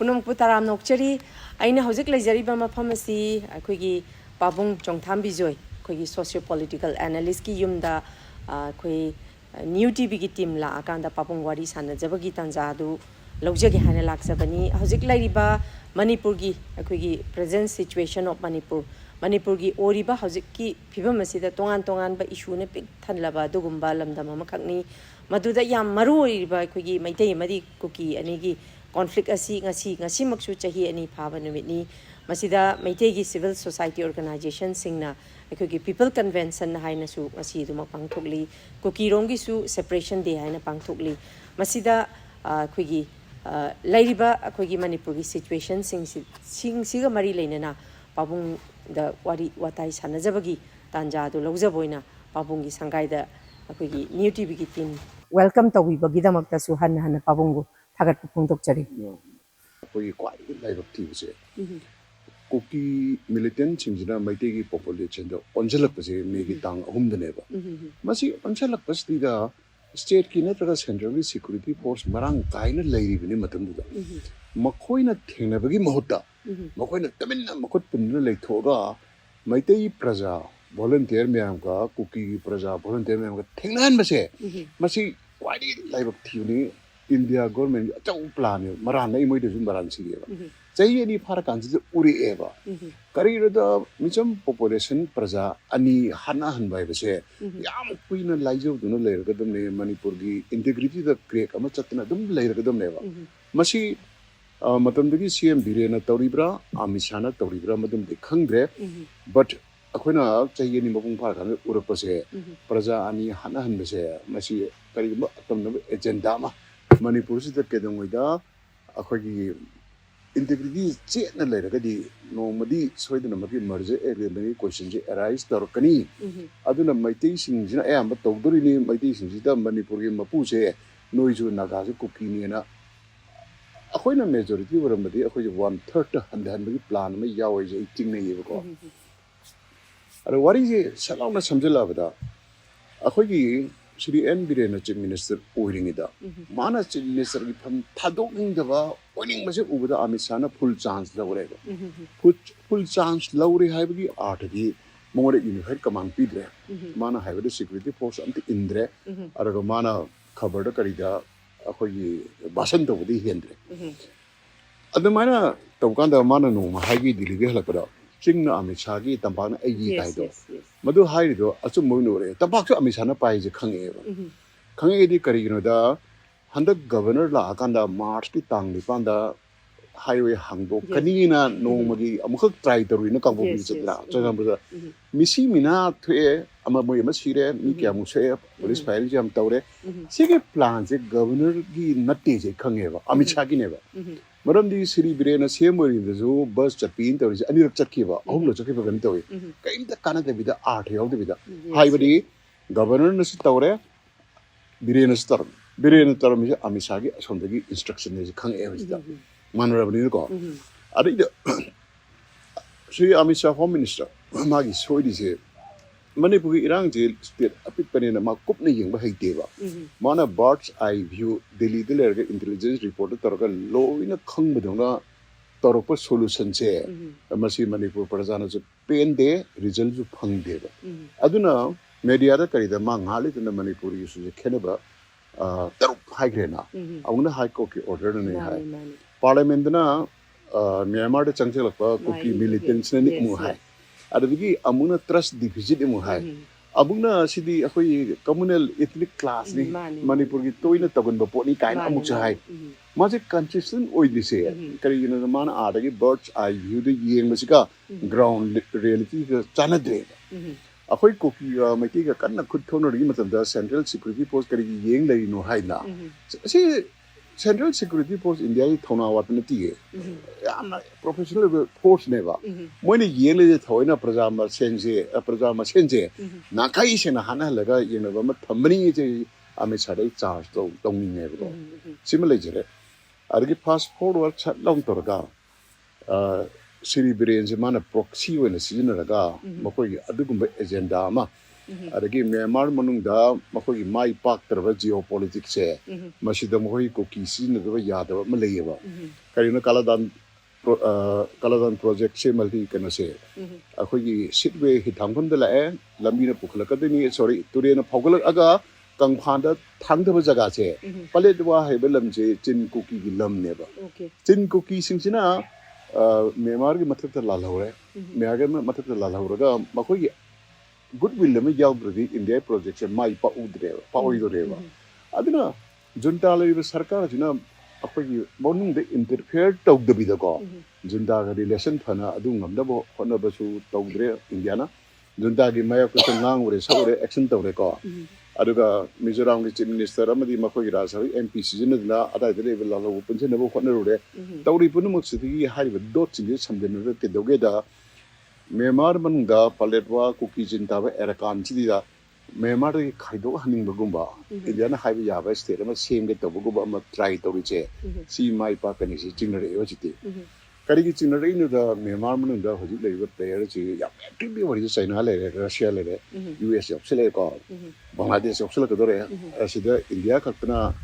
Punam Putaram Nokchari, I know Hosik Lazaribama Pharmacy, Quiggy Babung Chongtham Bijoy, Quiggy socio-political analyst ki yumda, Qui newtv team la Akanda Papung Wadi Sana Zabagi Tanzadu, Lojagi Hanelak Sabani, Hosik Lariba, Manipurgi, Quiggy present situation of Manipur. Manipurgi Oriba Hosiki, Pibamasi, the Tongan by Ishune Pig Tanlaba, Dugumba, Lamdama Makani, Maduda Yam Marui by Quiggy, Maite Madi Cookie, Anigi, conflict a seeing a sea, a simaksu chahi any pavanumini, Masida, Maitegi civil society organization, Singna, a Quiggy people convention, Hainasu, Masidu Pangtugli, Cookie Rongisu, separation day, Haina Pangtugli, Masida, Quiggy, Lariba, a Quiggy Manipuri situation, sing Siga Marie Lenana, Pabung. The Watai Sanazabagi, Tanja, the Lozaboina, Pabungi Sangaida, a new TV team. Welcome to Wibagida Magtasuhan and Pabungo, Tagat Puntochari. We quite like of teams. Cookie militant Chingina might take a population, the Onjalapase, make it down home the neighbor. Masi Onjalapas, the state Kinatra Central Security Force Marang Kaina lady in Matamda. Makoina Tinabagi Mohota. Makoina Tamina Makot Punula Toga, Maitei Praza, volunteer Miamka, Cookie Praza, volunteer Miamka, Tingnan Mase, Masi, why did live of Tuni, India government, a town plan, Marana, Imodism Baransi. Say any Parakans, Uri Eva. Career the Micham population, Praza, Ani Hanahan by the say, Yam Queen and Liza do not later get them name Manipurgi, integrity the creek, Amachatana, don't later get them never. Masi. Matamdagi CM Birena Tauribra, Amishana Tauribra, Madam de Kangre, but Aquina Chayeni Mapung Park and Urapase, Praza Ani Hanahan Bese, Masi Karima Agendama, Manipur is the Kedamida, Aquagi integrity, Chet and later, nobody Sweden Maki Merge, many questions arise, Torkani. Aduna my teachings, I am, but Toguri, my teachings, Manipuri Mapuse, Noizu Nagazi Kukiniana. A majority were a 1/3 and the plan may Yahweh 18 years ago. What is it? Salona Samjala? A hoyi, Sri N. Birena Chief Minister ordering it up. Mana Chief Minister from Tadoking the Va, winning Masi over the Amisana full chance Laurego. Put full chance Lauri Highway artery, more in head command Pidre. Mana Highway security force anti Indre, Aragomana covered a Karida. Ahoy Basant over the Hendry. At the manner, Tokanda Manano, Hagi Diligalapara, Ching Amichagi, Tampana, a year title. Madu Haido, Asumuno, Tabaka Amisana Pai is a Kangeva. Kangedi Karino da, 100 Governor La Akanda March, Tang, Panda Highway Hango, Kanina, Nomadi, Amuk tried to win a couple of weeks. Missy Mina, Tue, Amamoy Masire, Mika Musea, Police Parijam Taure, Sige plans a governor gi Nati Kangeva, Amichaki never. Madam the city brain a same way in the zoo, bus Chapin, there is any Chakiva, Homo Chakiva Ventoi. Came the Canada with the art of the vida. Highway, Governor Taure, Birena Storm. Birena Storm is Amisagi, as on the instruction is Kang Evans. Manor of Nico. I think Sri Amisha Home Minister, Maggie Soid is Manipur Iran jail state a pit pen in a Makupni Yang Bahiteva. Mana Bart's eye view daily the intelligence reported Torga low in a Kong Madonna Toropa solution say a Masi Manipur Parazana's pain day results of Pung Deva. Aduna, Mediata Karida Mang Halit in the Manipur uses a Keneba Tarup High Grena. I want a high cookie order in a high. Parliament Myanmar the Chancelapa cookie militants and Muhai. At the beginning, Amuna trust deficit in Muhai. Abuna City, a communal ethnic class, Manipur, Toina Togan Baponi, kind of Muchai. Magic consistent with this year. Carrying the man are the birds I view the Yang Musica ground reality, the Chanadre. A white cookie, my take a kind of good tone of the Central Security Post carrying Yang Lady no hide now. See, Central Security Force India Tona Watanati. I'm not professional force never. When a year is Toina Prasama Sense, a Prasama Sense, Nakaish and Hana Lega, you know, Tamani Amisade charge, don't mean never. Similarly, I get fast forward chat long to Siri Brains, a man of proxy when a season ago, Mokoi, Adugum agenda. adagi Myanmar manungda makoi mai pak tarba geopolitics se masida makoi koki sin da yada ma leyeba karina kaladan project se malti kana se akoi sitwe hitangam da la lamina pukhala kadini sorry turena phogala aga kangphanda thangda jaga se paletwa hebelam je chin koki gi lam neba chin koki singsina Myanmar gi matlab ta lalhore Myanmar gi matlab ta lalhore ga makoi goodwill में जाओ प्रति India project से माई पा उधरेगा पा उधरेगा अदना जुन्ता ले भी सरकार जिना अपनी मौनुंग दे इंटरफेयर टॉक दबी दको जुन्ता का रिलेशन फना अदुंग हम दबो फना बसु टॉक दरे इंडिया ना जुन्ता की माया कुछ ngang उरे सब उरे एक्शन तोरे को अदुगा मिजोरम के चीफ मिनिस्टर अमदी मकोई राजसभा एमपी सीजन ना अदा दरे बेला लो पंचे नबो फना उरे तौरी पुनु मक्सदी हारी दो चीजें समझने के दोगे दा Myanmar manungda paletwa kuki jinta ba erakan chidida Myanmar ri khaido haning bagumba India na haiba yaba state ma same ge tobugumba ma try to riche si mai pa kani si chingnare yochite kari gi chingnare nu da Myanmar manungda hoji leiba player chi ya actively wari China le Russia le US opsele ko Bangladesh opsele ko dore asida India kakna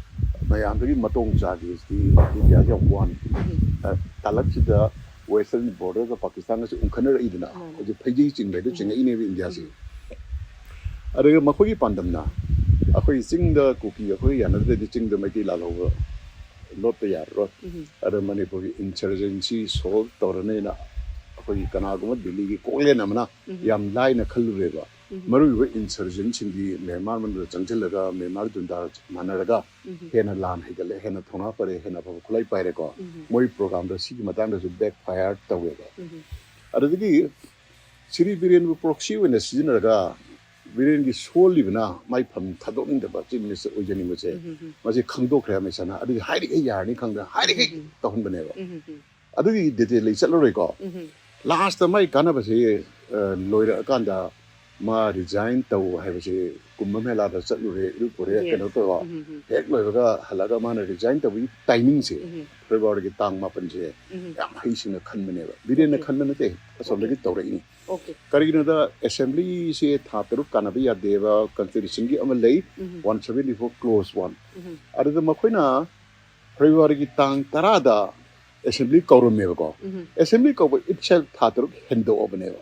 mayam gi matong ja gi India ya one talak chida Western border of Pakistan is uncanny idina. The Paging by the China in India. I remember Makoi Pandamna. A sing the cookie, another teaching the Makila over. Not the yard, at a Manipuri insurgency, sold Toranena. Kanaguma, Billy, Kolenamana, Yam Line a Kalureva. Maru insurgents in the Myanmar, Chantilaga, Myanmar Dundar, Manaraga, Hena Lan, Hena Tonapare, Hena Kulai Pireko, Moi program, the Sea Madame to backfire Tawega. At the day, Siri Birin proxy when the Sinaga, Birin is wholly now, my pum Tadon the Batin, Mr. Ujani would say, was a Kando Kramisana, I did hiding a yarn, hiding Tohon Beneva. I did it Lisa Last time my cannabis lawyer Kanda. Ma resign to have a Kumamela the Saturday Lupore and Ottawa. Hekmaga Halaga man resigned to be timing say, February Tang Mapanje, Haitian a conmaneva. Within a conmanate, as already Torini. Carina the assembly say Tataru Canabia Deva consideration of a lay, 174 close one. Other than Maquina, February Tang Tarada. Assembly Koromego. Assembly cover itself Tataruk Hendo Obeneva.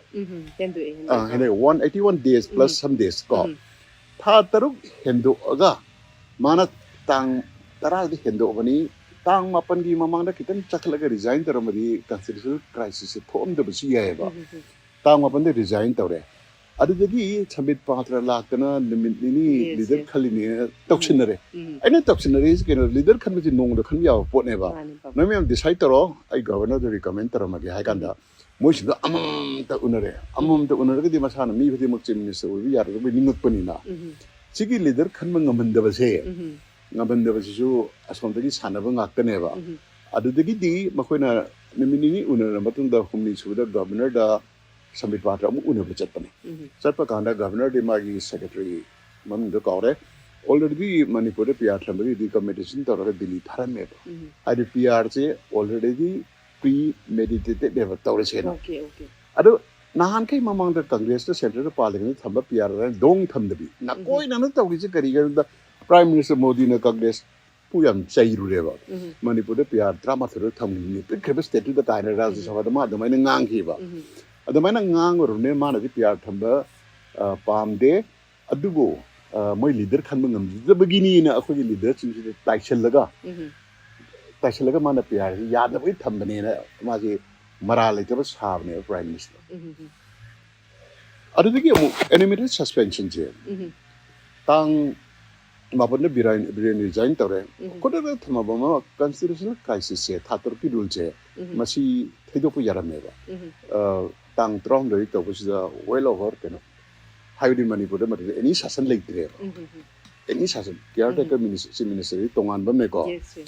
181 days plus some days go. Tataruk Hendo Oga. Mana Tang Tara the Hendo Obani, Tang Mapangi Mamanda Kitan Chakalaga resigned the Ramadi constitutional crisis poem the Busia. Tang Mapan resigned Tore. Adagi, Chamit Patra Lakana, Limini, leader Kalini, Toxinary. Any toxinary is leader can be known the Kanya of whatever. No, I am decider, I governor the commentator of Magihaganda. Much the Unare, among the Unare Masana, me with the Muxim, we are winning Punina. Sigi leader Kanman was here. Nabanda was you as from the Sanavanga Caneva. Adagi, Makwena, Nimini Uner, Matunda, whom is with the governor, the Summit Patra Unabachapani. Sarpakanda, Governor de Magi Secretary Mam the Kore, already Manipur Piatramari, the competition to Delhi Paramebo. I did PRC already premeditated never Taurusena. Okay. Ado Nahan came among the Congress, the Central Parliament, Thamba PR and Dong Thamdabi. Nakoi Nanata is a career, the Prime Minister Modi in a Congress. Puyam Chayureva. Manipur PR drama through Thumni, the state to the Tiny Razes of the Mother, my Ngang. At the Manangang or Neman the PR Tumber, Palm Day, Adugo, my leader Kanmangam, the beginning of the leaders in the Taishalaga. Taishalaga Mana PR, Yada with Tambanina, Mazi Maralita was having a Prime Minister. I don't think animated suspension here. Tang Mapana Biran resigned Tore, could have Tamabama constitutional crisis, Tatarki Dulce, Masi Tedopu Yarameva. Tang Trom the which is a well over highly manipulated any sassan like there. Any sassan, caretaker ministry, Tongan Bameko. Yes.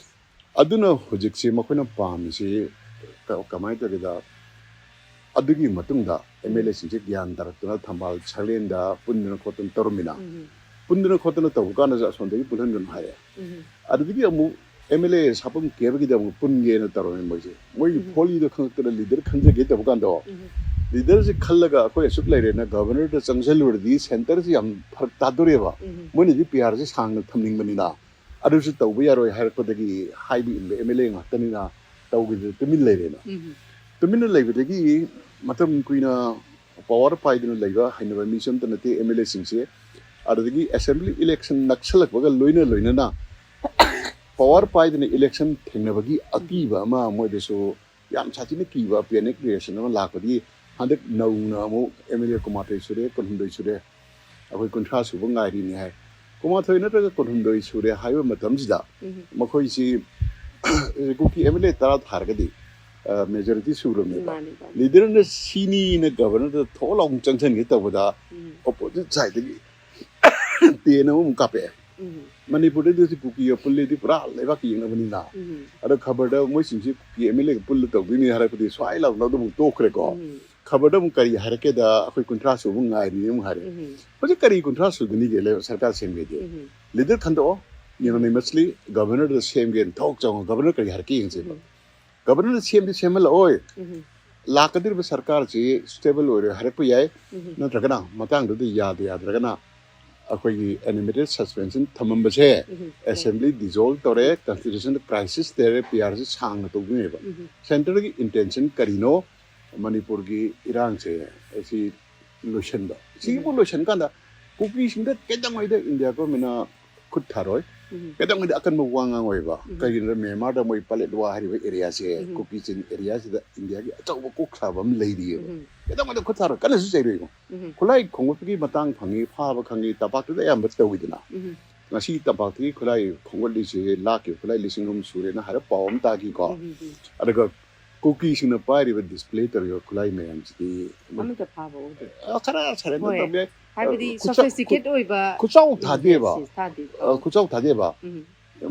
Aduna Hujixi Makuna Palm, she Commentator Adugi Matunda, MLS Yan Daratuna Tambal, Chalenda, Pundana Cotton Termina. Pundana Cotton Tawganas as on the Pulandan higher. Adugi MLAs happen Kevin Punga and Taran. Where you poly the leader can get the Bugando. leader se khallaga ko asuk leire na governor da changjalur di center se yam phak ta doreba moni di PR se sang thamning bani na adu se tawba yaroi har ko dagi high bi MLA ngatani na tawgi tumin leire na tumin leibe dagi matam kuina power paidina leiba hainaba mission tanate MLA singse adagi assembly election naksalak baga loina na power paidina election thengnabagi akiba ma moideso yam chatina kiba panic reaction ma lakadi handak nauna mo MLA Commentator sure konhundoi sure akoi kontra su bangai ni hai Commentator na ta konhundoi sure haiba matam jida makoi si kuki MLA tara thargadi majority sure me leader na sini na governor da tholong changchen ge tawada opposite side gi te na mu kape Manipur de si kuki pulle di pura leba ki na bani na ada khabar da moi simsi kuki MLA pulle to bi ni hara pudi swai la na do to kre ko khabar da mu kari harake da akoi kontra su bu ngai ni mu hare hoje kari kontra su ni ge le sarkar sem ge de leader khando unanimously governor the same ge thok chang governor kari harake ing se governor same the same la oi lakadir ba sarkar ji stable ore hare pu yai na dragana matang do ya dragana akoi animated suspension thamamba se assembly dissolve tore constitution crisis there PR se sang to ne ba center ki intention karino manipur gi irang se si lotion da si bu lotion kan da kuki sing da kedang oi da india ko mena khut tharoi kedang oi da akan mo wanga oi ba kai ne Myanmar da moi palet wa hari area se kuki chin area se da india gi achau ko khabam lei ri kedang oi da khut tharo kan su sei ri ko khulai khongop gi matang phangi pha ba khangi tapak da yam bat tawi dina ngasi tapak gi khulai khongol li se la ki khulai lising rum sure na har pawm ta gi ko adaga kuki sing na pari ba display tar yo khulai me am si amita phaba o khara chare na tabe haibadi sophisticated oiba kuchau thade ba kuchau thade ba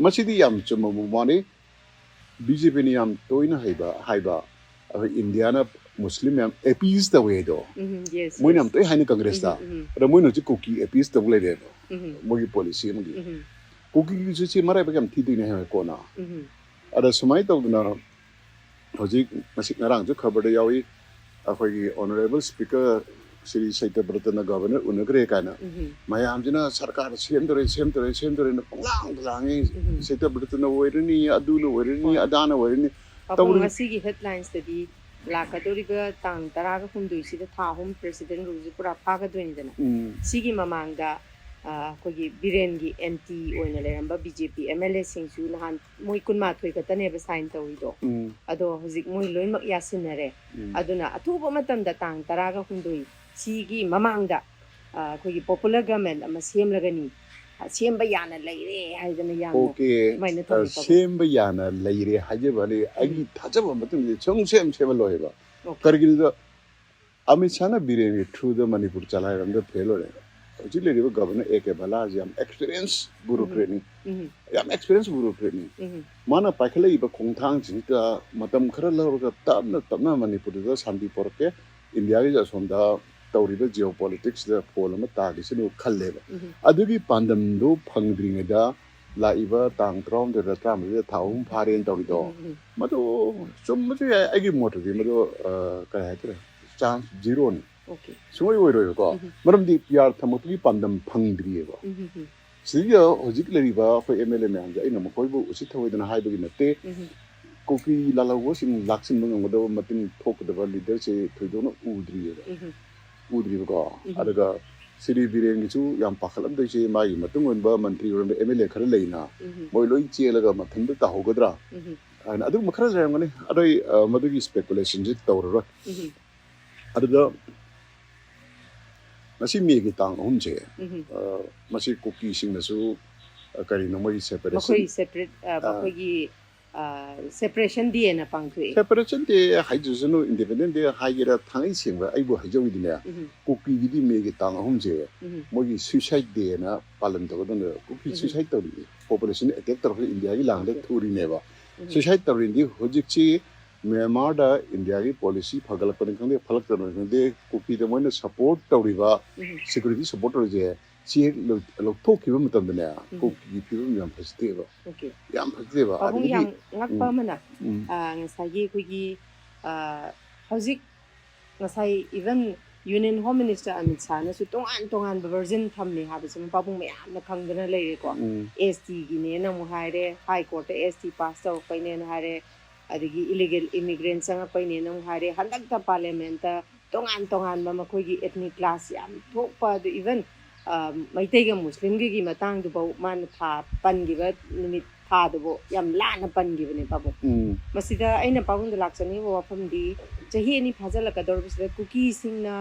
masidi yam chum mu mani BJP ni yam toina haiba India na Muslim yam appease the way do yes moi nam toi haini Congress da ra moi no chi kuki appease the way do moi policy mu gi kuki gi chi marai ba kam thi dine ha ko na ada samai to na hoji masik ngarang ju khabar da yawi akhoi gi honorable speaker Sri 𝗦𝗘𝗔 governor unagre kana mayam jina sarkar sem dore na lang 𝗦𝗘𝗔 na oirni adu no oirni adana oirni tawri asigi headlines tadi lakadori ba tang taraga humdui sida thahum president ruji pura phaga doini dana sigi mamangda kogi birengi MT oina leramba BJP MLA singsu nahan moi kunma thoi ka tane ba sign tawi do ado hojik moi loimak yasinare aduna athuba matamda tang taraga humdui sigi mamangda kogi popular government ama semlagani semba yana leire haidana yang okay semba yana leire haje bale agi thajaba matum chongsem semlo heba kargil Amit Shah na bireni through the Manipur chalai ram the phelo re Actually, the governor ek bala jam experience bureaucracy. Jam experience bureaucracy. Mana pakhle iba Chongtham jinta matam khara la ga tabna Manipur da shanti porke India ga sonda tawriba geopolitics da polama ta gi sinu khalle ba. Adugi pandam do phangdring da la iba tang trom da tram da thaum pharen tawi do. Mado chum maju agi motor di mado ka hai chance zero ni. Okay. So we were go. Madam the PR Tamapi Pandam Pangri. Siya Hojik Leriva for MLA Manja in a Mokoibu, Sita with an high in a tea. Koki Lala was in Luxembourg, whatever Martin talk about leaders say to don't Udri go. Adaga City Birengitu, Yam Pakalam, they say my Matung and Bermantri or MLA Karelina, Moiloi Chielaga Matunda Tahogadra. And Adu Makarazamani, Adai Maduri speculation, it Taura. Ada masih megi tang hunje, masih koki sing nasu kari nomoi separation. Makoi separate, makoi separation dia na pangtui. Separation dia hai jusno independent dia hai gira tangai sing ba, aibu hai jauh di na. Koki gidi megi tang hunje, moi suicide dia na palan tu kan, koki suicide tu di population attack terus India ki lang dek thuri neba. Suicide tu di hojik ci Myanmar da India ki policy phagal paring kang de phalak tarong kang de koki de moi na support tawriba security support je si lo to ki ba matam de koki ki phi yam phasde ba okay yam phasde ba ahung yang ngak pa mana ngasagi kogi hojik ngasai even Union Home Minister Amit Shah na su tongan version thamni habis mapabung mayam na khangdana leire ko ST gi ne na mu haire High Court ST pass taw paine na haire adigi illegal immigrants sang paine na mu haire handak ta parliament ta tongan ma makhoi gi ethnic class yam thokpa du even maitai ga muslim gi matang du bau man tha pan gi ba nimit tha du bo yam la na pan gi ne pabu masida aina pabung da laksani wa pham di chahi ni phajala ka dor bisda cookie sing na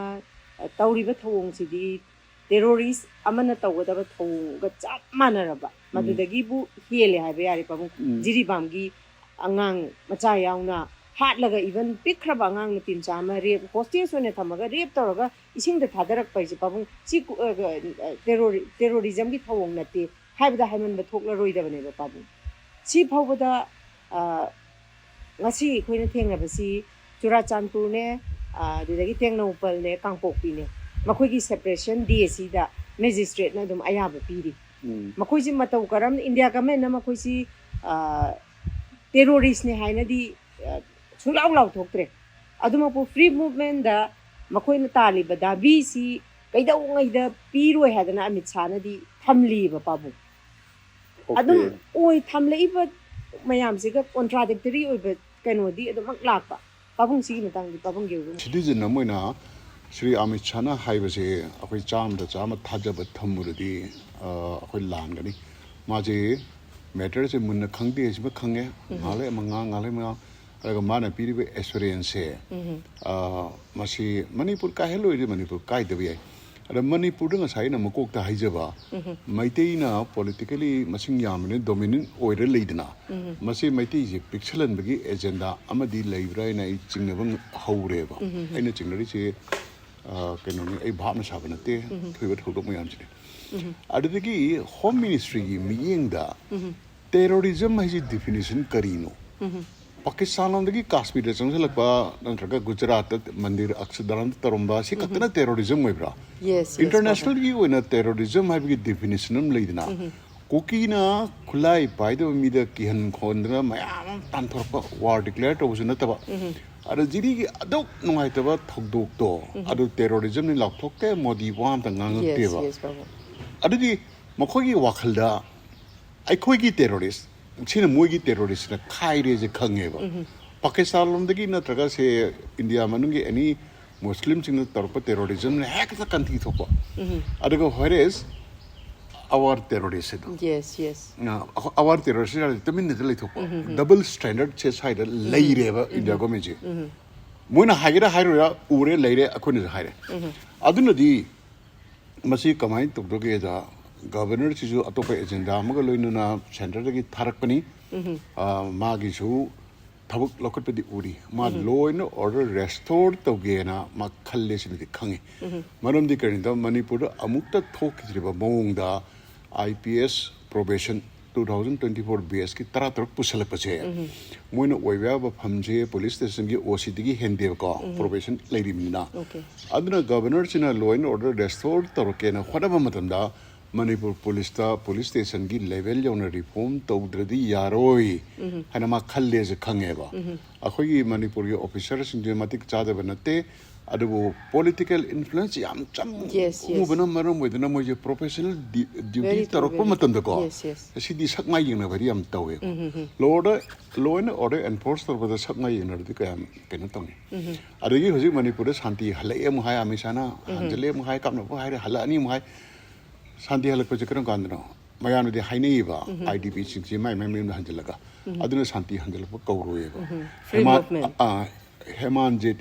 tauri ba thong si di terrorist amana tawda ba thong ga chap manaraba madudagi bu hele ha ba yari pabu jiri bam gi angang macha yauna hat laga even pikraba angang na tin chama re hostage one thamaga rep toroga ising da thadarak pai pabu si terrorism gi thong na te haibda haiman ba thokla roida bane ba pabu si phawda ngasi khoina thengna ba si Churachandpur ne dudagi tengna upal ne kangpokpi ne makhoi gi separation DAC da magistrate na dum ayaba piri makhoi ji matau karam India government na makhoi si terrorist ne haina di sulaw thoktre aduma po free movement da makhoi na taliba da BC kaida ngai da piroi hadana Amit Shah na di thamli ba pabu adum oi thamlei ba mayam se ga contradictory oi ba kanodi adum maklakpa Pabung sigi matang di pabung geu. Citizen na moina Sri Amit Shah na haibase akoi cham thajaba thamuradi akoi lan gani maje matter se mun khangde isba khange ngale ma aga mana piri be experience masi Manipur ka hello ide Manipur kai debi ai ada Manipur nga sai na makok ta haijaba maitei na politically masing yamne dominant oire leidna masi maitei je pixelan bagi agenda amadi leibra na chingnabang haureba aina chingnari che kenoni ai bhamna sabanate thuiba thodok mayam chine adigi home ministry gi miyengda terrorism hai definition karino Pakistan lagi Kashmir changsalakpa nantraga Gujarat mandir aksadan tarumba si katna terrorism moibra yes international gi oina terrorism hai gi definition am leidna kokina khulai paida mida kihan khondra mayam tanthorpa war declare to usna taba ara jiri gi adok nungai taba thokdok to adu terrorism ni lakthokte modi wam ta ngang teba adudi makhoi gi wakhalda ai khoi gi terrorist China Mugi terrorist na Kairi is a Kangeva. Pakistan Lomdagi Natraga say India Manungi any Muslims in the Torpa terrorism hack the country topa. Adago whereas our terrorism. Yes. Now our terrorists are determinedly topa. Double standard chess hider lay reva India Gomeji. Muna Hagira Hira Ure Lade Akunis Hire. Adunadi Masi Kamai to Dogeza. Governor Chizu Atopa agenda, Magaluna Center Tarakani, Magisu, Tabuk Lokapedi Uri, Ma law and order restored Togena, Makales with the Kangi. Madam de Karinda, Manipur, Amukta Tokitriba Monda, IPS probation 2024 BSK Taratok Pusalapache. When we have a Pamje police station, OCD Hendevka, probation Lady Mina. Other governors in a law and order restored Torokena, whatever Matanda. Manipur police station gi level yona reform tawdradi yaroi hanama khalle je khangeba akhoi Manipur gi officers in matik chada banate adu political influence yam cham ubana maram wedna mo je professional duty tarokpa matam ko sidi sakmai yengna bari am tawe law and order enforcer bada sakmai yengna di kayam kena tong adu gi hoji Manipur shanti halai mu hai amisana hanjale mu hai kamna hai halani mu hai Santi Halakajakaran Gandano, Mayano de Haineva, IDP 60, my memory Hanjalaga, Aduna Santi Hanjalapa Kaurova. Heman Jet,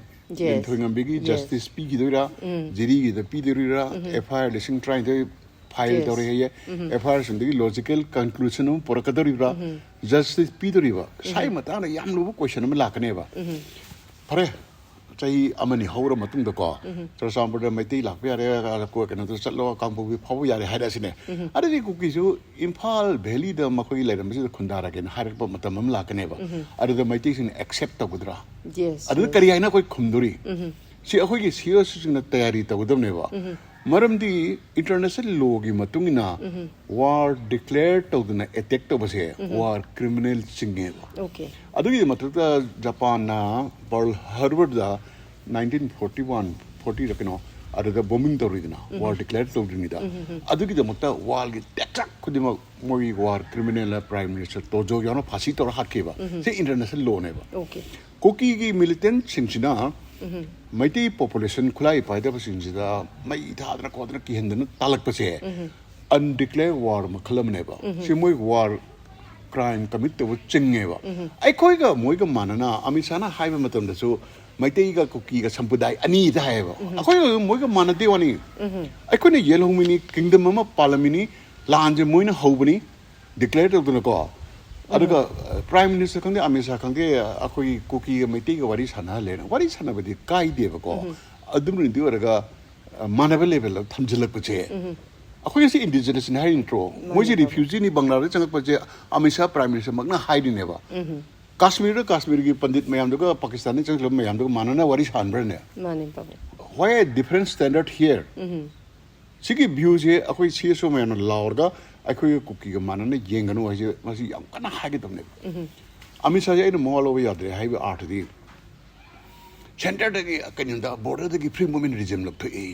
Bigi, Justice Pigidura, Ziri, the Pidura, FIR, listening trying to pile Doria, FIR, and the logical conclusion of Poracadoriva, Justice Piduriva, Saimatana, Yamlu question of Malacaneva. Pare. Say Amani Hora Matundaka, so some of the Mati Lapia, Cook and the Salo Campo with Pavia had us in it. I didn't cookies you impal Belly the Makoi let them visit Kundara again, Harry Matamam Lacaneva. I did the Matis accept the Budra. Yes. I did the Kariana with Kunduri. See, a is here in the Tayarita with them never. Maram the international law Matungina war declared to the attack of here, war criminal singing. Okay. Adu Matuta Japan Pearl Harvard 1941 40 kino ada bombing tawridina war declared tawdrinida adugi damakta wall gi tekak kudima moi war criminal prime minister tojo yono phasi tor hatkeba se international law neba okay koki gi militant singchina maiti population khulai paida basingida mai thadra kodra ki hendana talak pase undeclared war makhalam neba se moi war crime commit to chingeba ai khoi ga moi ga manana amisana haiba matam da so maitei ga koki ga sampudai ani da haiba akhoi moi ga manade wani ai khoi ne yelhomini kingdom ma palamini lanje moi na hobani declare to na ko aduga prime minister kangde amisa kangde akhoi koki ga maitei ga wari sana le wari sana badi kai de ba ko adum ni diwara manaba level thamjilak pache akhoi si indigenous na intro moi ji refugee ni bangladesh changak pache amisa prime minister magna haidi ne ba Kashmir ki pandit mayam duga Pakistani changlo mayam duga manana wari sanbar ne mani babu why a different standard here sigi views he akhoi CSO mayam laurga akhoi kuki ga manana yenganu wa je masi yam kana hage tamne amisa je ino molo wa yadre haiba art di center de kanyunda border de free movement regime lok to e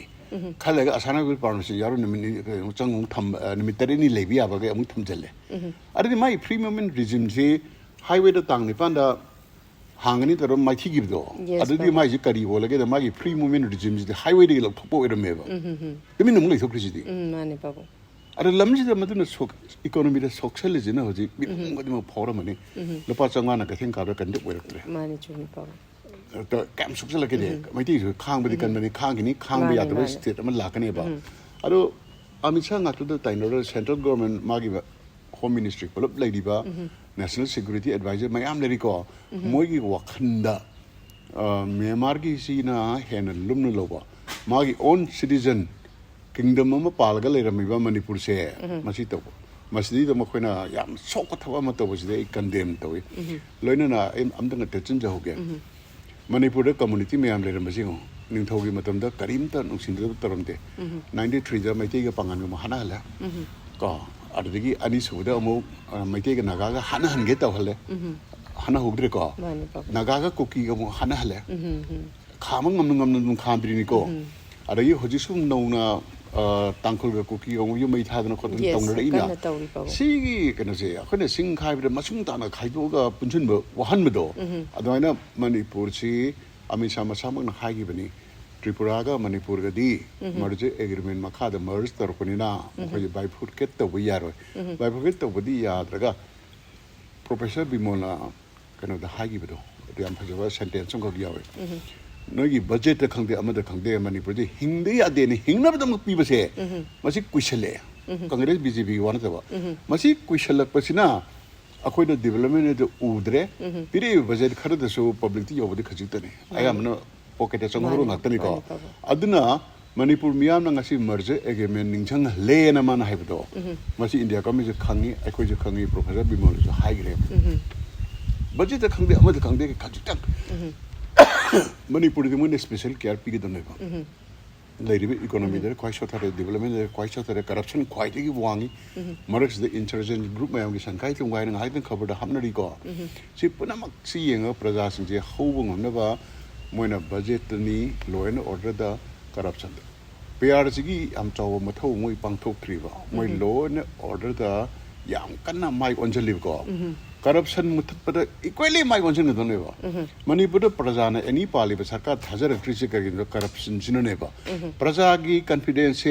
khalaga asana gul parnasi yaru nimini changung tham nimitari ni lebi abaga amuk tham jalle ari mai free movement regime je highway da tang ni panda hangani taro mai thi gibdo adudi mai ji kari bolage da mai free movement regime ji highway de lok thopo ero meba demi num lai thokri ji mani babu ara lamji da maduna sok economy da socialism na hoji mi ngodi mo phora mani lupa changa na ka thing ka kan de weraktre mani chuni babu to kam social ke de mai ti khang badi kan mani khang ni khang bi ya da state ma la kan ba aro amisa ngatu da tainor central government magi ba home ministry polop lai di ba national security advisor mayam leri ko mogi wakhanda Myanmar gi sina hen lumnu loba magi own citizen kingdom ma palga le rami ba Manipur se masi to masdi to makhona yam sok thawa ma to bisi de condemn to loina na am dang te chin ja hoge Manipur da community mayam le rami singo ningthogi matam da karim ta nungsin da taramte 93 da mai te ga pangan ma hana hala ko adagi ani suda mo maite ga naga ga hana hange ta hale hana hugre ko naga ga koki ga mo hana hale khamang ngam khamdri ni ko adagi hoji sum nona tangkhul ga koki ga mo yu mai tha na ko tong na ina si gi kana se akhone sing khai bi masung ta na khai do ga punchun bo wahan mo do adoina manipur si amisa masamang na khai gi bani Tripura ga Manipur ga di merge agreement makha da merge tar kunina khoi bifurcate to bi yaro bifurcate to bi ya draga professor bimola kana da hagi bido riam phaja sentence ko yawe no gi budget ta khangde amada khangde Manipur ji hingde ya de ni hingna ba pi ba se masi kuishale congress BJP wan ta ba masi kuishalak pasina akhoi da development de udre pire budget khar da so public ti yobdi khajit ne ayam no pocket chang huru ngakani ko aduna Manipur miyam na ngasi merge agreement ningchang le na man haibdo masi India ko mi khangi akhoi je khangi professor bimol so high grade budget khangde amad khangde ka khajitang Manipur de mun special care pi gidam ne ba lairibe economy there quite short development there quite short corruption quite gi wangi marks the insurgency group mayam gi sankai tung wai na hai den cover da hamnari ko si punamak si yenga praja sing je hobung na ba moina budget ni law and order da corruption PRC gi am chaw mathau moi pangthok thri ba moi law and order da yam kanna mai onjali ko corruption mutpada equally mai onjali no ne ba Manipur praja na any pali ba sarkar thajar trisi ka gi corruption jino ne ba praja gi confidence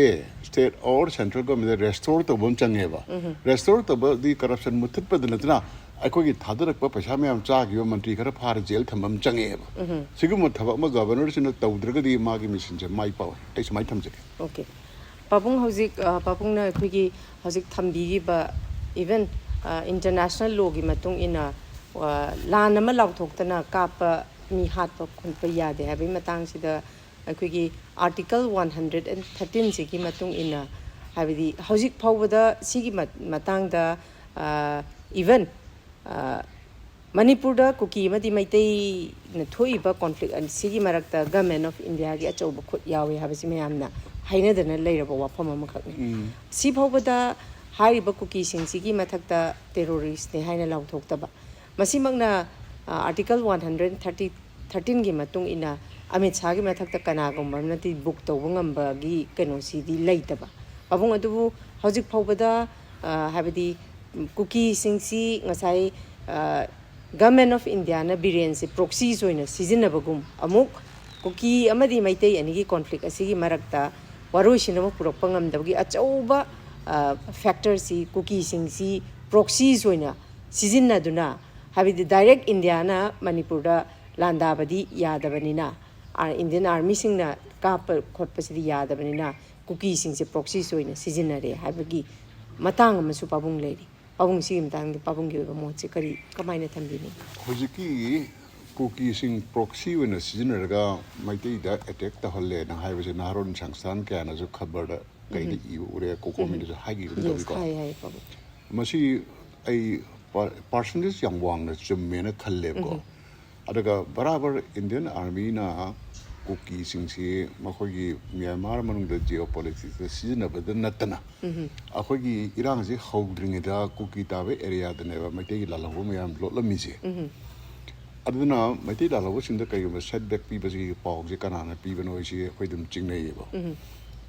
state or central government restore to bom change ba restore to the corruption mutpada na akhoi thadarak pa paisa me am cha gi mantri khara phar jail thamam change ba sigum thaba ma governor sina tawdraga di ma gi mission je mai paw ai smai tham je okay papung hojik papung na akhoi gi hojik thambi gi ba even international law gi matung ina lan ama law thoktana ka pa mi hat pa khun pa ya de habi matang sida akhoi gi article 113 se gi matung ina habi hojik phawda sigi matang da even Manipur da kuki madi maitai na thoi ba conflict and sigi marakta government of India gi achau ba khut yawe habasi mayamna haina dana leiraba wafam ama khakni si phawda hari ba kuki sing sigi mathakta terrorist ne haina law thokta ba masi magna article 130 13 gi matung ina amit sa gi mathak ta kana gum na ti book to bungam ba gi keno si di leitaba pabung adu hojik phobada habadi cookie singsi ngasai government of India na biren se proxy soina season bagum amuk cookie amadi maitei ani gi conflict asigi marakta waroi sinama purok pangam dabgi achauba factor si cookie singsi proxy soina season na duna habidi direct India na Manipur da landa badi yadabanina Indian army singna ka khotpasidi yadabanina cookie singse proxy soina season na re habagi matang amasu pabung leri pabung si matang pabung gi ba mo che kari kamaina thambini hojiki cookie sing proxy when season raga maitei da attack ta holle na hai base naron sangsan ka na jo khabar da kai ni ure ko community jo hagi ru ko hai pabu masi ai percentage yang wang na chum me na khalle ko adaga barabar Indian army na cookie sing si makhoi Myanmar manung da geopolitics da season ba da natana akhoi irang ji howdring da cookie ta be area da ne ba maitei la lawo me am lo la mi je aduna maitei la lawo sin da kai ma setback pi ba ji paw ji kana na pi ba no ji khoi dum ching nei ba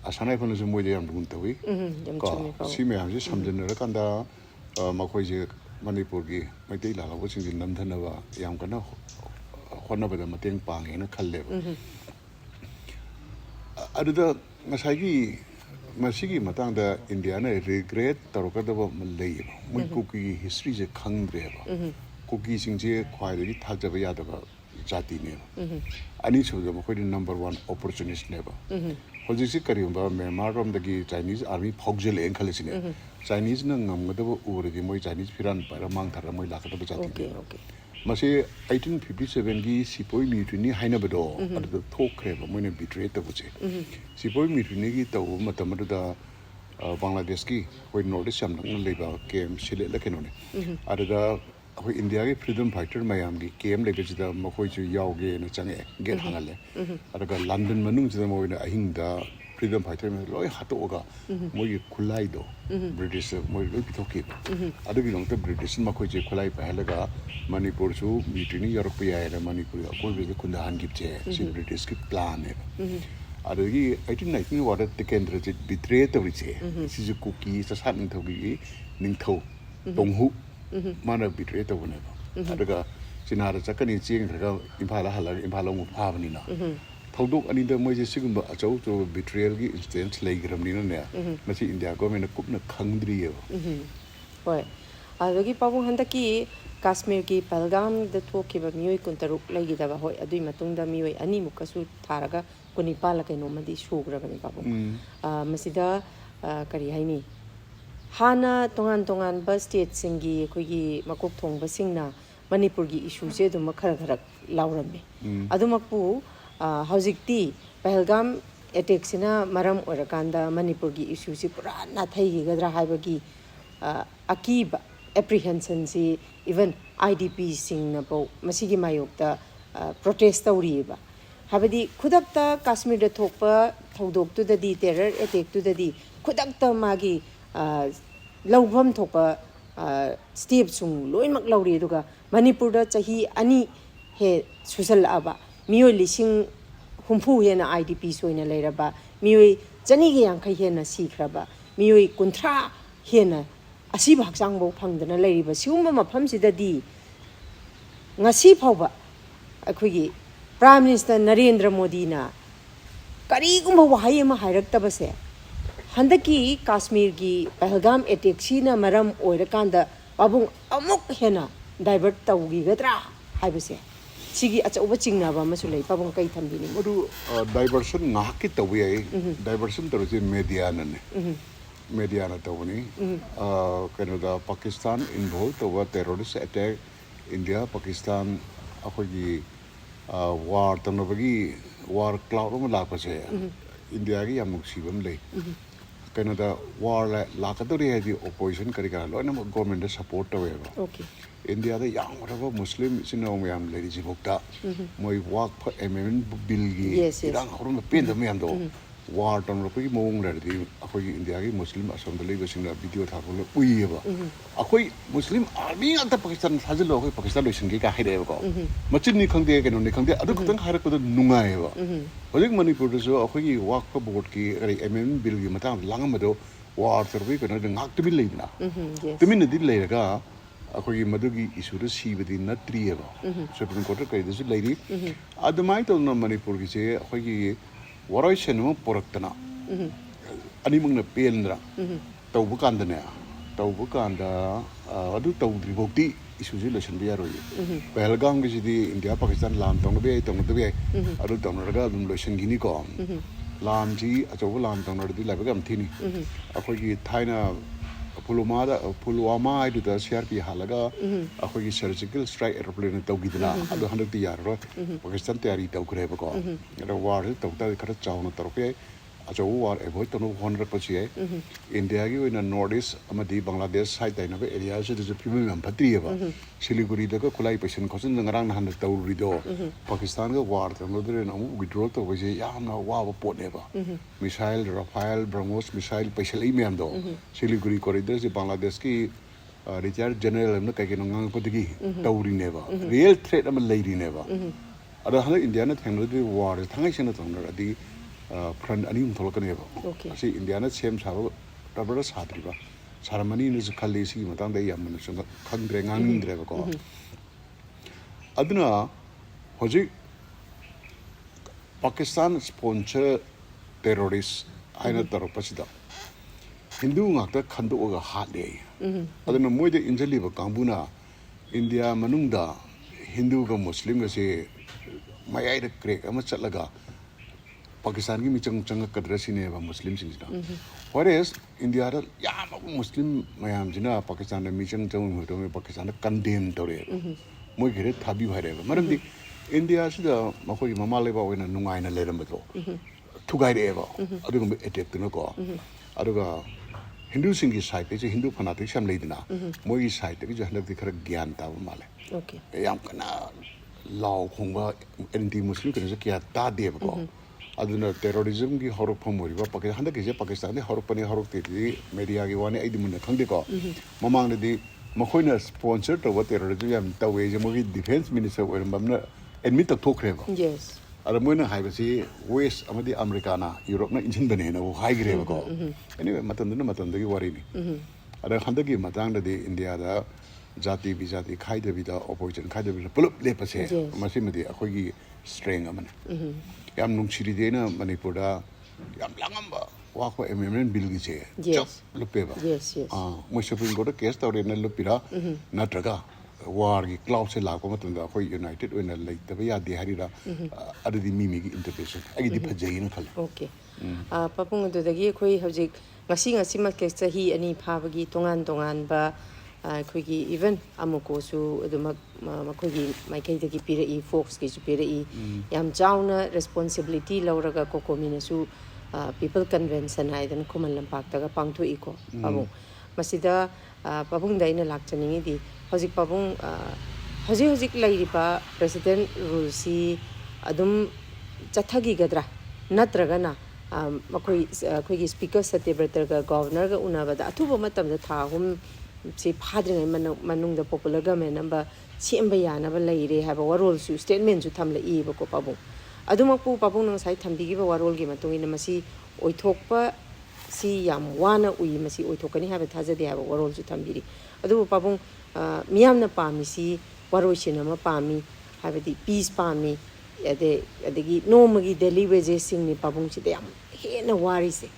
asanai phone ju moi de am dum tawi ko si me am ji samjin ra kan da makhoi ji Manipur gi maitei la lawo sin ji nam thana ba yam kana honna ba da mateng pang ena khalle ba aduda ngasai masigi matang da India na regret taroka da ba malei mun cookie history je khangdre ba cookie sing je khwai ri thak jaba ya da ba jati ne ani chu da khoi number 1 opportunist ne ba hoji si kari ba Myanmar rom da gi Chinese army phogjel en khalisi ne Chinese na ngam ga da ba ur di moi Chinese firan pa ra mang thar moi la ka da jati mase 1857 gi sipoi mutiny haina bado adu thokre ba moine betray ta buche sipoi mutiny gi to matam da Bangladesh ki hoi northeast sam nang leba kem sile la kenone adu da hoi India gi freedom fighter mayam gi kem lebe jida makhoi chu yauge na change get hanale adu ga London manung jida moine ahing da freedom fighter me loi hatoga moi khulai do British moi loi pithoki adu gi long ta British makhoi je khulai pa halaga Manipur chu mutiny Europe ya era Manipur ko be khunda han gipche si British ki plan e adu gi 1819 water the kendra je betray to riche si ju cookie sa san thogi ning tho tonghu mana betray to ne adu ga sinara chakani ching ga imphala hala imphala mu phabani na thodok ani da moi je sigumba achau to betrayal gi instance lei gram ni ne masi India government kup na khangdri ye hoi adagi pabung handa ki Kashmir ki Pahalgam da thokiba mioi kuntaruk lagi da hoi adui matung da mioi ani mukasu tharaga kunipala kai no madi sugra bani pabung masida kari haini hana tongan ba state singi khogi makok thongba singna Manipur gi issue je dum khara khara laurame adumakpu haujikti Pahalgam attack sina maram orakanda Manipur gi issue si pura na thai gi gadra haibagi akiba apprehension si even IDP sing na po masigi mayok ta protest tauriba habadi khudakta Kashmir da thokpa thodok tu da di terror attack tu da di khudakta magi lawbam thokpa step sung loimak lauri duga Manipur da chahi ani he susal aba mioi lising humpu he na IDP soina leiraba mioi chani ge yang khai he na sikraba mioi kunthra he na asi bhaksang bo phangdana leiriba siumba mafam sidadi ngasi phawba akhugi Prime Minister Narendra Modi na karigumba wahai ama hairakta base handaki Kashmir gi Pahalgam attack sina maram oirakanda babung amuk hena divert tawgi gadra haibase sigi achauba chingnaba masu lei pabung kai thambini modu diversion ngaki tawi ai diversion tarje media nane media na tawni Canada Pakistan involved over terrorist attack India Pakistan akhoi war tanobagi war cloud ma la pase India gi yam sibam lei Canada war la ka dori hai opposition kari ka lo na government support tawe okay India da yang whatever Muslim sinong yam lady jibokta moi work for amendment bill gi irang horum pen da me am do war ꯇꯧꯅꯔꯛꯄꯒꯤ ꯃꯑꯣꯡ ꯂꯩꯔꯗꯤ ꯑꯩꯈꯣꯏꯒꯤ ꯏꯟꯗꯤꯌꯥꯒꯤ ꯃꯨꯁꯂꯤꯝ ꯑꯁꯣꯝꯗ ꯂꯩꯕꯁꯤꯡꯅ video ꯊꯥꯒꯠꯂꯒ ꯎꯏꯌꯦꯕ ꯑꯩꯈꯣꯏ ꯃꯨꯁꯂꯤꯝ army ꯉꯥꯛꯇ ꯄꯥꯀꯤꯁꯇꯥꯟ ꯊꯥꯖꯤꯜꯂꯣ ꯑꯩꯈꯣꯏ ꯄꯥꯀꯤꯁꯇꯥꯟ ꯂꯣꯏꯁꯤꯟꯒꯦ ꯀꯥ ꯍꯥꯏꯔꯛꯑꯦꯕꯀꯣ ꯃꯆꯤꯟꯅꯤ ꯈꯪꯗꯦ ꯀꯩꯅꯣꯅꯤ ꯈꯪꯗꯦ ꯑꯗꯨ ꯈꯛꯇꯪ ꯍꯥꯏꯔꯛꯄꯗ ꯅꯨꯡꯉꯥꯏꯌꯦꯕ ꯍꯧꯖꯤꯛ ꯃꯅꯤꯄꯨꯔꯗꯁꯨ ꯑꯩꯈꯣꯏꯒꯤ ꯋꯥꯛꯐ ꯕꯣꯔꯗꯀꯤ ꯀꯔꯤ ꯑꯦꯃꯦꯟꯃꯦꯟ ꯕꯤꯜꯒꯤ ꯃꯇꯥꯡꯗ ꯂꯥꯡꯉꯝꯕꯗꯣ ꯋꯥꯔ ꯇꯧꯔꯛꯄꯒꯤ ꯀꯩꯅꯣꯗ ꯉꯥꯛ ꯇꯨꯃꯤꯟ ꯂꯩꯗꯅ ꯇꯨꯃꯤꯟꯅꯗꯤ ꯂꯩꯔꯒ ꯑꯩꯈꯣꯏꯒꯤ ꯃꯗꯨꯒꯤ ꯏꯁꯨꯗ ꯁꯤꯕꯗꯤ ꯅꯠꯇ꯭ꯔꯤꯑꯕ ꯁꯨꯄ꯭ꯔꯤꯝ ꯀꯣꯔꯠꯇ ꯀꯩꯗꯁꯨ ꯂꯩꯔꯤ ꯑꯗꯨꯃꯥꯏꯅ ꯇꯧꯗꯅ ꯃꯅꯤꯄꯨꯔꯒꯤꯁꯦ ꯑꯩꯈꯣꯏꯒꯤ ꯋꯥꯔꯣꯏꯁꯤꯟ ꯑꯃ ꯄꯣꯔꯛꯇꯅ ꯑꯅꯤꯃꯛꯅ ꯄꯦꯟꯗ꯭ꯔꯥ ꯇꯧꯕ ꯀꯥꯟꯗꯅꯦ ꯇꯧꯕ ꯀꯥꯟꯗ ꯑꯗꯨ ꯇꯧꯗ꯭ꯔꯤꯐꯥꯎꯗꯤ ꯏꯁꯨꯁꯦ ꯂꯣꯏꯁꯤꯟꯕ ꯌꯥꯔꯣꯏꯌꯦ ꯄꯍꯜꯒꯥꯝꯒꯤꯁꯤꯗꯤ ꯏꯟꯗꯤꯌꯥ ꯄꯥꯀꯤꯁꯇꯥꯟ ꯂꯥꯟ ꯇꯧꯅꯕ ꯌꯥꯏ ꯇꯧꯅꯗꯕ ꯌꯥꯏ ꯑꯗꯨ ꯇꯧꯅꯔꯒ ꯑꯗꯨꯝ ꯂꯣꯏꯁꯤꯟꯈꯤꯅꯤꯀோ ꯂꯥꯟꯁꯤ ꯑꯆꯧꯕ ꯂꯥꯟ ꯇꯧꯅꯔꯗꯤ ꯂꯥꯏꯕꯛ ꯌꯥꯝ ꯊꯤꯅꯤ ꯑꯩꯈꯣꯏꯒꯤ ꯊꯥꯏꯅ ꯄꯨꯜꯋꯥꯃꯥ ꯍꯥꯏꯗꯨꯗ CRP ꯍꯥꯜꯂꯒ ꯑꯩꯈꯣꯏꯒꯤ ꯁꯔꯖꯤꯀꯦꯜ ꯁꯇ꯭ꯔꯥꯏꯛ ꯑꯦꯔꯣꯄ꯭ꯂꯦꯟ ꯇꯧꯈꯤꯗꯅ ꯑꯗꯣ ꯍꯟꯗꯛꯇꯤ ꯌꯥꯔꯔꯣꯏ ꯄꯥꯀꯤꯁꯇꯥꯟ ꯇꯌꯥꯔꯤ ꯇꯧꯈ꯭ꯔꯦꯕꯀꯣ ꯑꯗꯣ ꯋꯥꯔꯁꯤ ꯇꯧ ꯇꯥꯔꯗꯤ ꯈꯔ ꯆꯥꯎꯅ ꯇꯧꯔꯛꯄ ꯌꯥꯏ ꯑꯆꯧꯕ ꯋꯥꯔ ꯑꯦꯚꯣꯏꯗ ꯇꯧꯅꯕ ꯍꯣꯠꯅꯔꯛꯄꯁꯨ ꯌꯥꯏ ꯏꯟꯗꯤꯌꯥꯒꯤ ꯑꯣꯏꯅ ꯅꯣꯔꯠ ꯏꯁ ꯑꯃꯗꯤ ꯕꯪꯒ꯭ꯂꯥꯗꯦꯁ ꯁꯥꯏꯠ ꯇꯥꯏꯅꯕ ꯑꯦꯔꯤꯌꯥꯁꯤꯗꯁꯨ ꯐꯤꯕꯝ ꯌꯥꯝ ꯐꯠꯇ꯭ꯔꯤꯑꯕ ꯁꯤꯂꯤꯒꯨꯔꯤꯗꯒ ꯈꯨꯠꯂꯥꯏ ꯄꯩꯁꯟ ꯈꯣꯠꯆꯟꯗ ꯉꯔꯥꯡ ꯅꯍꯥꯟꯗ ꯇꯧꯔꯨꯔꯤꯗꯣ ꯄꯥꯀꯤꯁꯇꯥꯟꯒ ꯋꯥꯔ ꯇꯧꯅꯗ꯭ꯔꯦꯅ ꯑꯃꯨꯛ ꯋꯤꯗ꯭ꯔꯣ ꯇꯧꯕꯁꯦ ꯌꯥꯝꯅ ꯋꯥꯕ ꯄꯣꯠꯅꯦꯕ ꯃꯤꯁꯥꯏꯜ ꯔꯥꯐꯥꯏꯜ ꯕ꯭ꯔꯍꯃꯣꯁ ꯃꯤꯁꯥꯏꯜ ꯄꯩꯁꯜꯂꯛꯏ ꯃꯌꯥꯝꯗꯣ ꯁꯤꯂꯤꯒꯨꯔꯤ ꯀꯣꯔꯤꯗꯔꯁꯤ ꯕꯪꯒ꯭ꯂꯥꯗꯦꯁꯀꯤ ꯔꯤꯇꯥꯌꯔ ꯖꯦꯅꯔꯦꯜ ꯑꯃꯅ ꯀꯩꯀꯩꯅꯣ ꯉꯥꯡꯉꯛꯄꯗꯒꯤ ꯇꯧꯔꯤꯅꯦꯕ ꯔꯤꯌꯦꯜ ꯊ꯭ꯔꯦꯠ ꯑꯃ ꯂꯩꯔꯤꯅꯦꯕ ꯑꯗꯣ ꯍꯟꯗꯛ ꯏꯟꯗꯤꯌꯥꯅ ꯊꯦꯡꯅꯔꯗꯤ ꯋꯥꯔꯁꯦ ꯊꯥꯡꯒꯩ ꯁꯦꯡꯅ ꯇꯧꯅꯔꯗꯤ ꯐ꯭ꯔꯟ ꯑꯅꯤ ꯑꯍꯨꯝ ꯊꯣꯛꯂꯛꯀꯅꯦꯕ ꯑꯁꯤ ꯏꯟꯗꯤꯌꯥꯅ ꯁꯦꯝ ꯁꯥꯕ ꯇꯕ꯭ꯔꯥ ꯁꯥꯗ꯭ꯔꯤꯕ ꯁꯥꯔꯝꯃꯅꯤꯅꯁꯨ ꯈꯜꯂꯤ ꯁꯤꯒꯤ ꯃꯇꯥꯡꯗ ꯑꯩ ꯌꯥꯝꯅ ꯈꯪꯗ꯭ꯔꯦ ꯉꯥꯡꯅꯤꯡꯗ꯭ꯔꯦꯕꯀꯣ ꯑꯗꯨꯅ ꯍꯧꯖꯤꯛ ꯄꯥꯀꯤꯁꯇꯥꯟ ꯁ꯭ꯄꯣꯟꯁꯔ ꯇꯦꯔꯣꯔꯤꯁ ꯍꯥꯏꯅ ꯇꯧꯔꯛꯄꯁꯤꯗ ꯍꯤꯟꯗꯨ ꯉꯥꯛꯇ ꯈꯟꯗꯣꯛꯑꯒ ꯍꯥꯠꯂꯦ ꯑꯗꯨꯅ ꯃꯣꯏꯗ ꯏꯟꯖꯜꯂꯤꯕ ꯀꯥꯡꯕꯨꯅ ꯏꯟꯗꯤꯌꯥ ꯃꯅꯨꯡꯗ hindu Muslim kasi mayay krek ama chatlaga Pakistan ki michang chang kadra sine ba Muslim singina whereas India da yam Muslim mayam jina Pakistan da michang chang ho to Pakistan da condemn tore moi gere thabi bhare ba maram di India sida makoi mama leba oina nungai na leram ba to thugai re ba adu attack tu ko aduga Hindu singi side te Hindu fanatic sam leidina moi side te jo hanak di khara gyan ta ba male okay yam kana law khongba anti Muslim kana kya ta de ba ko aduna terrorism gi horok phomori ba Pakistan hanak je Pakistan ne horok pani horok te di media gi wani aidi mun khangde ko mamang ne di makoina sponsor to what terrorism yam ta we je mo gi defense minister oiram bamna admit to thokre ba yes ada moina haibasi West amadi Americana Europe na injin bane na hai gre ba ko anyway matanda gi wari ni ada handagi matang da di India da jati bijati khaida bida opposition khaida bida pulup le pase masimadi akhoi gi strength amane yam nungchiri de na Manipur da yam langamba wa ko amendment bill gi che chop lupe ba yes mo Supreme Court case tawre na lupira na traga war gi cloud se la ko matunda akhoi united oina leitaba ya de harira adidi mimi gi interpretation agi di phajai na khal okay papung do dagi akhoi hojik ngasi ma case chahi ani phabagi tongan ba akhoi even amuko su aduma makhoi maikai dagi pira e folks ki pira e yam chauna responsibility lauraga ko komina su people convention haidan kuman lampak daga pangtho iko babung masida babung daina lakchaningi di hojik babung hojik lairiba president rule si adum chathagi gadra natraga na makhoi gi speaker Satyabratar ga governor ga unabada athuba matam da tha hum si phadringai manung da popular government number semba yana ba leire haba warol su statement su thamla i ba ko pabung adumakpu pabung nang sai thambi gi ba warol gi matung ina masi oithokpa si yam wana ui masi oithokani haba thajade haba warol su thambiri adu pabung miyamna pami si waroisina ma pami habadi peace pami adegi nomagi daily wages sing ni pabung chi yam hena wari se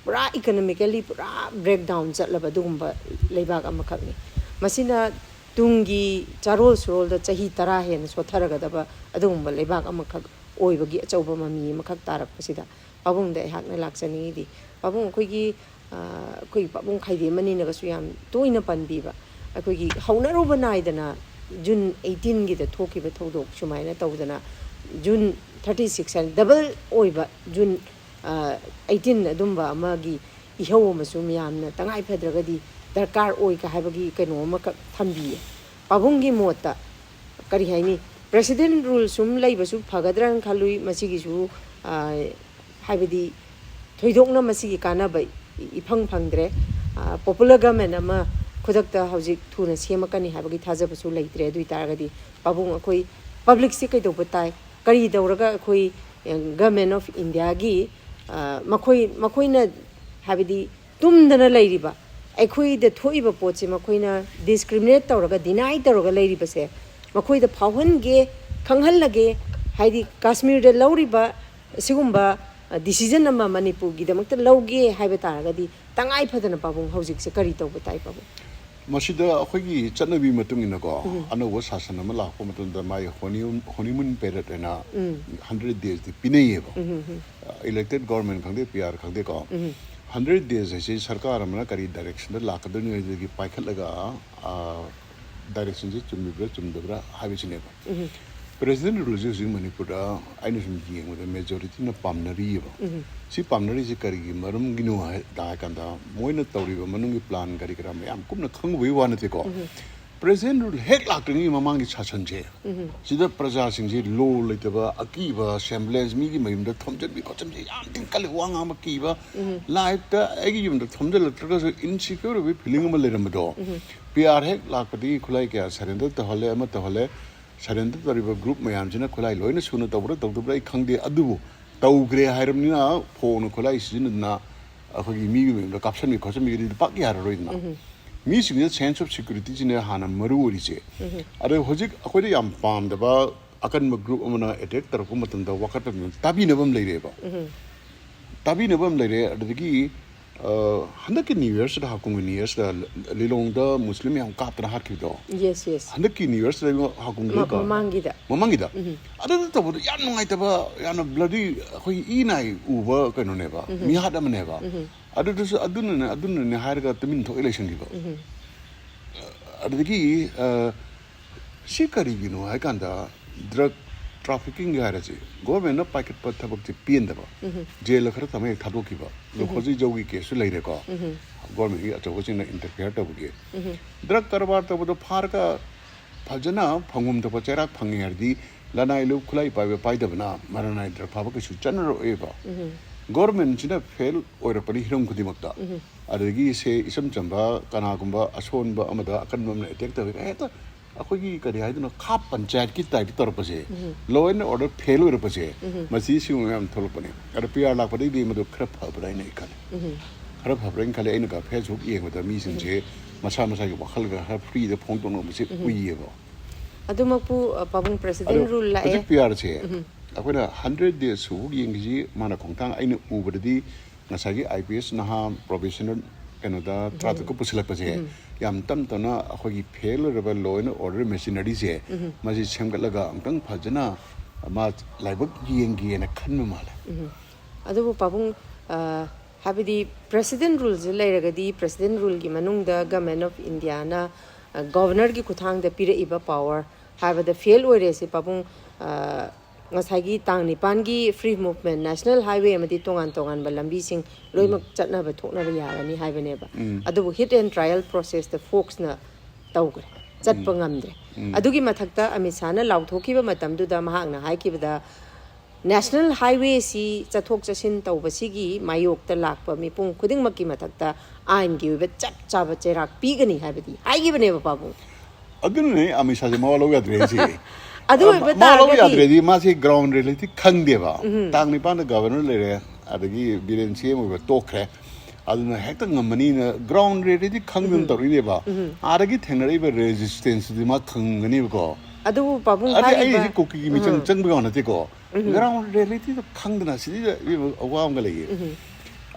pura economically pura breakdown chatlaba dugumba leibak amakak ni masina tungi charol surol da chahi tara hen sotharaga daba adugumba leibak amakak oibagi achauba mami amakak tarak pasida pabung da hakna lakchani di pabung khoigi khoi pabung khaide mani na gasu yam toina panbiba akhoi haunaroba naidana June 18 gi da thoki ba thodok sumaina tawdana June 36 and double oiba June 18 adumba amagi ihaw masum yamna tangai phedraga di darkar oi ka habagi kaino ma thambi pabungi mota kari haini president rule sum laiba su phagadran khalui masigi su habadi thoidokna masigi kanaba ifang phangdre popular government ama khudakta hojik thuna semakani habagi thajabasu leitre adui taragadi pabung akoi public se kai dobatai kari dauraga akoi government of India gi makoina habidi tumdana leiriba akoi de thoiba poche makoina discriminate tawraga deny tawraga leiriba se makoi da phawhan ge khanghal lage haidi Kashmir de lauriba sigumba decision ama Manipur gi damakta lauge haiba taragadi tangai phadana pabung hojik se kari tawbatai pabung masida akhoi chanabi matung ina ko anawa sasana ma lakpo matung da mai honeymoon period ena 100 days di pinay ba elected government khangde PR khangde ko 100 days se sarkar amna kari direction da lakadani gi paikhatlaga direction ji chumdabra habisine ba president rules in Manipur aina sum gi ngode majority na pamnari ba si pamnari si kari gi marum ginu da kanda moina tawri ba manungi plan kari kara mayam kumna khangwi wana te ko president rule hek lakni mamang gi chasan je sida praja sing ji lo leitaba akiba semblance mi gi mayum da thomjat bi kocham je yam tin kal wanga ma ki ba life da agi yum da thomjal traga so insecure bi feeling ma leram do PR hek lakpati khulai kya surrender to hole ama to hole surrender tariba group mayam jina khulai loina suna tawra tawdubra I khangde adubu tawgre hairamnina phone khulai sinna akhagi mi gi caption mi khosam mi pak yar roina mi sing sense of security jina hana maru ori je are hojik akhoi yam pam da ba akan group amana attack tarku matan da wakat tabi nabam leire ba tabi nabam leire adigi handaki new year da hakung new year da lilong da muslim yang kap na hakki do yes handaki new year da hakung da mamangida ada ta bo yan ngai ta ba yan bloody khoi I nai uba kano ne ba mi hada mane ba ada dus adun ne har ga tumin tho election gi ba adagi shikari gi no ai kan da drug trafficking ga ra ji government na packet pa thabak ji pien da ba jail khara tamai thado ki ba lo khoji jogi ke su lai re ko government gi acho ji na interfere ta buge drug karbar ta bo phar ka phajana phangum ta pa cherak phangi hardi lanai lu khulai pa be pai da bana maranai drug phaba ke su chanro e ba government jina fail oira pani hiram khudi makta adagi se isam chamba kana gumba ason ba amada akan mamna attack ta be ta akhoi kari haiduna khap panchayat ki type torpase law and order fail orpase masi siu am tholpane ar PR la padi bi madu khrap phabrai nei kan khrap phabrai khale aina ka Facebook yeng da mi sing je masa gi wakhal ga free da phong tong no misi uiye ba adumapu pabung president rule la e PR che akoina 100 days su yeng ji mana khongtang aina ubadi ngasagi IPS na ha professional kanoda traffic ko pusilak pase yam tam tona akhoi failure ba law and order machinery je maji semgalaga amtang phajana ma laibak yengi na khanma mala adu pabung habidi president rules leiragadi president rule gi manung da government of India na governor gi kuthang da pire iba power have the fail ore se pabung ngasagi tang nipan gi free movement national highway amadi tongan ba lambi sing loimak chatna ba thokna ba yarani haibane ba adu hit and trial process the folks na tawgre chatpa ngamdre adugi mathakta amisana lauthoki ba matam du da mahang na haiki ba da national highway si chathok chasin tawba sigi mayok ta lakpa mi pung khuding makki mathakta ain gi ba chap chaba cherak pigani haibadi haigi bane ba babu adune amisa je mawalo ya dresi adu ba ta adredi ma si ground reality khangde ba tang ni pan governor lere adagi biren cm ba tokre aduna hekta ngamani na ground reality khangdum tori ba adagi thengnari ba resistance di ma khangani ko adu pabung ai ai ko ki mi chang ba na te ko ground reality to khangdana si awam ga legi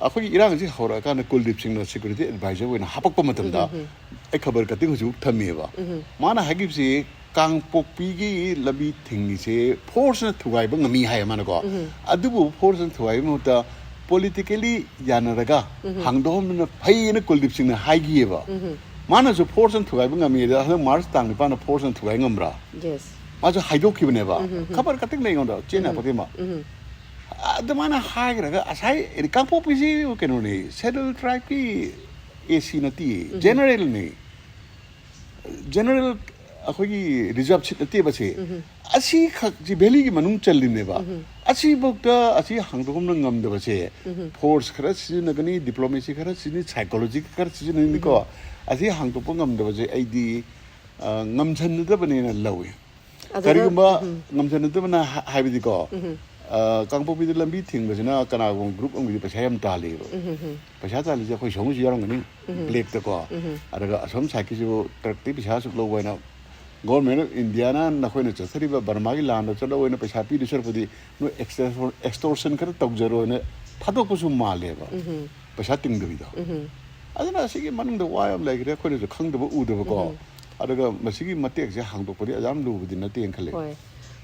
akhoi irang ji hora ka na kuldip sing na security advisor wena hapak pa matam da ai khabar ka ting hu thami ba mana hagib si kang pokpi labi thingi se force na thuai ba ngami hai mana ko adubu force na thuai mo ta politically yanaraga hangdom na phai na kuldip sing na hai gi ba mana so force na thuai ba ngami da ha mars tang ni pa na force na thuai ngamra yes ma so haidok ki bane ba khabar ka ting nei ngom da chena pa ma adu mana hai raga asai kang pokpi si ke no ni settle tribe ki AC na ti general ni general akhoi reserve chit te ba che asi khak ji valley gi manung challine ba 아시복다 아시 한국은 남도 것이 force 크라시는거니 디플로마시 크라시니 psychology 크라시는니까 아시 한국은 남도 것이 아이디 남천도 버니는 라위 그리고 남천도 버나 하비디고 강포비들 람비 팅거지나 까나고 그룹 응비 배샤염 달리고 배샤 달리자 거의 정시 여러 거니 블랙도 아래가 섬 사키지고 트럭티 배샤스 로고이나 Government Indiana na khoi na chasari ba Burma gi land chalo we na paisa pi disar pudi no extortion kar tok jaro ne phado ku sum male ba paisa ting de da adana sigi manung da wa am like re khoi de khang de ba u de ba ko adaga masigi matek je hang dok pudi ajam lu budi na ten khale hoi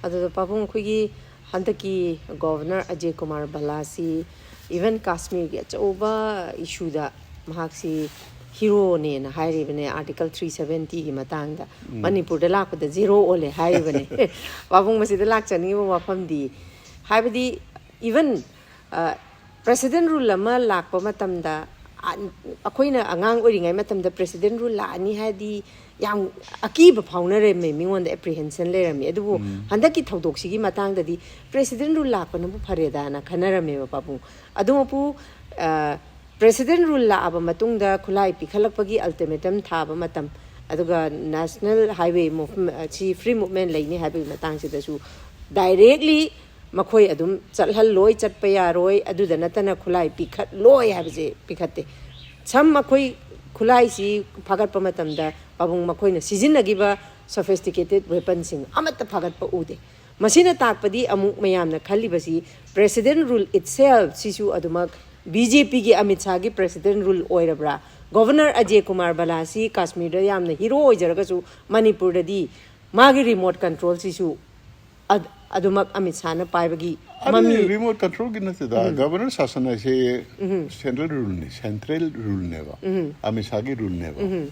adada papung khoi gi handaki governor Ajay Kumar Balasi even Kashmir gi choba issue da mahaksi hero ne na hairi bane article 370 gi matang da Manipur da lak da zero ole hairi bane wabung masi da lak chani wa wafam di haibadi even president rule ma lak pa matam da akoina angang ori ngai matam da president rule la ani hadi yang akiba phauna re me mingon da apprehension le rami adu handaki thodok sigi matang da di president rule lak pa na bu phare da na khanara me ba pu adu pu President rule la aba matung da khulai pikhalak pagi ultimatum tha ba matam aduga national highway movement chi free movement laini highway matang si da su directly makhoi adum chalhal loi chat pa ya roi adu da natana khulai pikhat loi ha je pikhatte sam makhoi khulai si phagat pa matam da babung makhoi na season nagi ba sophisticated weapon sing amata phagat pa ude masina takpadi amuk mayam na khali basi president rule itself sisu adumak BJP ki Amit Shah ki president rule oirabra governor Ajay Kumar Balasi Kashmir da yamna hero oijaraga su Manipur da di magi remote control sisu adumak Amit Shah na paibagi mami remote control gi nase da governor sasana se central rule ne ba Amit Shah gi rule ne ba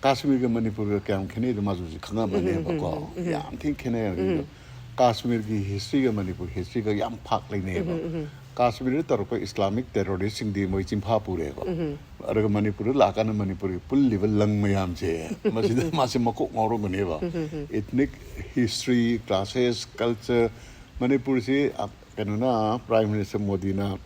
Kashmir ga Manipur ga kyam khene da mazu ji khanga bane ba ko yam think khene Kashmir ki history ga Manipur history ga yam phak lai ne ba Kashmir tarko Islamic terrorist sing di moi chimpha pure ba araga Manipur la kana Manipur pul level lang mayam che masida mase mako ngoro gane ba ethnic history classes culture Manipur se kanuna prime minister Modi na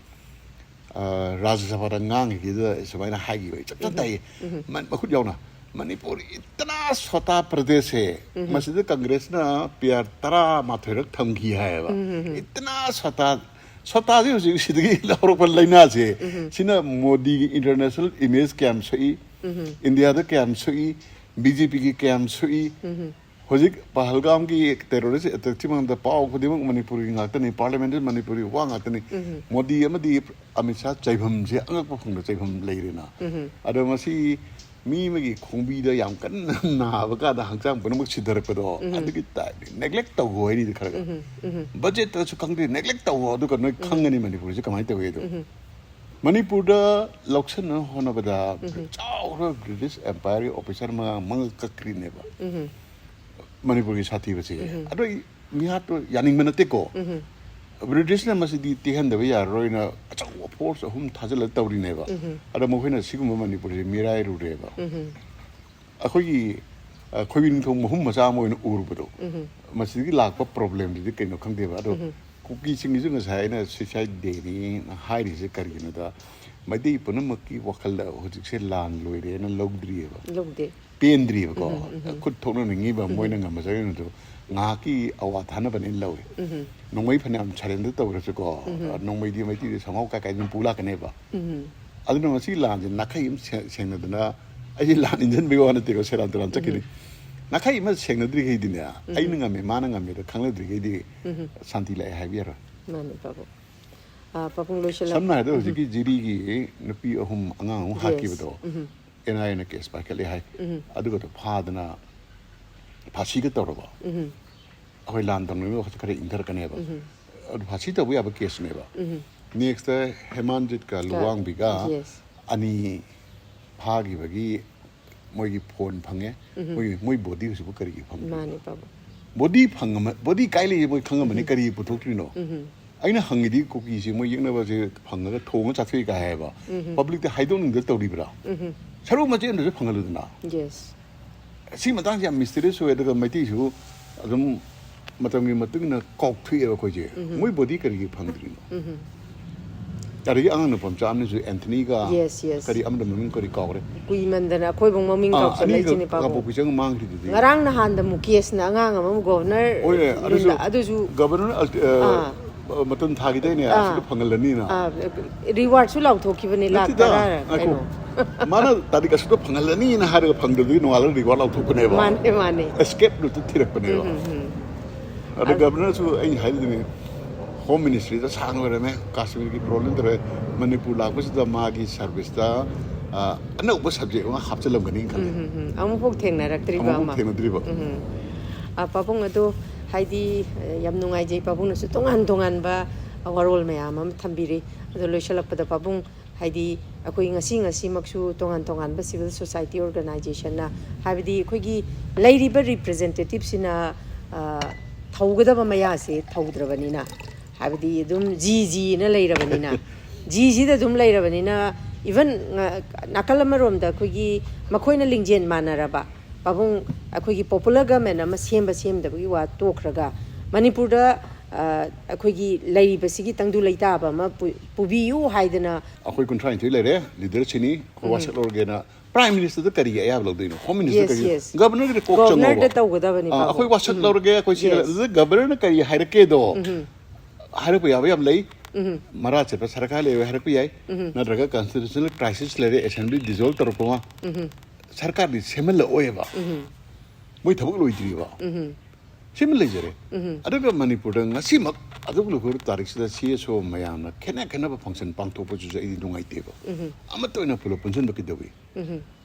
Rajya Sabha ngang gi da sabaina hagi bai chap tai man ba khut yaw na Manipur itna swata pradesh hai masida congress na PR tara mathirak thamgi hai ba itna swata Swata is the Laurel Linazi. Sina Modi international image cam sui, India the cam sui, BJP cam sui, Hozik Pahalgam ki terrorist at the Timon the power for the Manipuri Atani, Parliament Manipuri, Wang Atani, Modi Amadi Amisha Chaibum, Angapong the Chaibum Ladina. Adamasi. Me magi khongbi da yam kan na ba da hangsang bonam chi dar pedo adigi ta neglect taw ho ni khara budget ta chu khangdi neglect taw ho du kan noi khangani Manipur ji kamai taw do Manipur da loksan na hona ba da chaw British empire officer ma mang ka kri ne ba Manipur gi sathi ba chi ado mi ha to yaning manate ko British na masidi tihan da ya roina achaw force hum thajal tawri ne ba ada mo hoina sigum Manipur mirai ru re ba akhoi khoibin thong hum macha mo in ur bu do masidi lak pa problem di kai no khang de ba do kuki sing ju ngai na suicide day ni hai ri se kar gina da mai dei punam ki wakhal da hojik se lan loi re na logdri ba logde pendri ba ko khut thong no ngi ba moi na ngam sa no do nga ki awa thana ban in lawe nongmai phanam challenge to ra ko nongmai di mai ti samau ka kai nim pula ka ne ba aduna ma si lan jin nakhai im seng na dana ai lan injan be wana te ko seran turan chakini nakhai ma seng na dri ge di ne ai nga me ma nga me da khang la dri ge di santi lai hai bi ra mani babu papung lo shala samna do ji ki jiri gi nupi ahum anga hu ha ki ba do ena ena case ba kale hai adu ko pha dana pasi ga tor ba ahoi lan dang no khare inter ka ne ba pasi to bu ya ba case ne ba next Hemanjit ka luwang biga ani phagi bagi moi gi phone phange moi body su kari gi phang mani babu body phang body kai le moi khang mani kari puthok tri no aina hangi di ko ki si moi yeng na ba je phang ga thong cha thui ka hai ba public te haidon ning da tori bra saru ma je no phang lu na yes si ma dang ja mysterious we da mai ti su adum matamgi matungna kokthi eba khoje moi body kari phangdri kari ang no pam cham ni Anthony ga yes kari am da maming kari kawre kui mandana khoi bong maming kau sa lai chini pa bo bijang mang ri di ngarang na han da mu case na ngang am governor adu ju governor matum thagi dai ne asu phangalani na reward su lau thoki bani la tara mana tadi kasu to phangalani na har phangdu no ala reward lau thokne ba mane escape du thirak pane ba adu governor su ai hai ni Home Ministry da sang wara me Kashmir ki problem dare Manipur la bas da magi service da ana upa subject wa hapchalam gani khale amu phok thengna raktri ba ma papung adu haidi yam nungai jai papung su tongan ba warol mayam am thambiri adu loisalak pada papung haidi akoi ngasi maksu tongan ba civil society organization na habidi khogi lairi ba representative sina thaugadaba maya se thaudrabani na habidi dum ji na leirabani na ji da dum leirabani na even nakalamarom da khogi makhoina lingjen manaraba babung akhogi popular government ama semba da bi wa tokraga manipur da akhogi leiriba sigi tangdu leita ba ma pubiyu haidana akhoi kun trying to leire leader chini ko wasal orgena prime minister da kari ya lo dino home minister kari governor de kok chango governor da tawgadabani ba akhoi wasal orge akoi si governor kari hairke do हर कोई आवे अब लई मराठे पर सरकार ले हर कोई आई न रगा constitutional crisis ले असेंबली डिसॉल्व तर पवा सरकार दि सेमल ओए बा मोइ थबक लोइ दिरि बा सेमल ले जरे अदब Manipur ngasi mak aduk lu kur tarik sida CSO mayam na khena ba function pang to bu ju ai dungai te ba ama to na pulo punjun ba ki dewi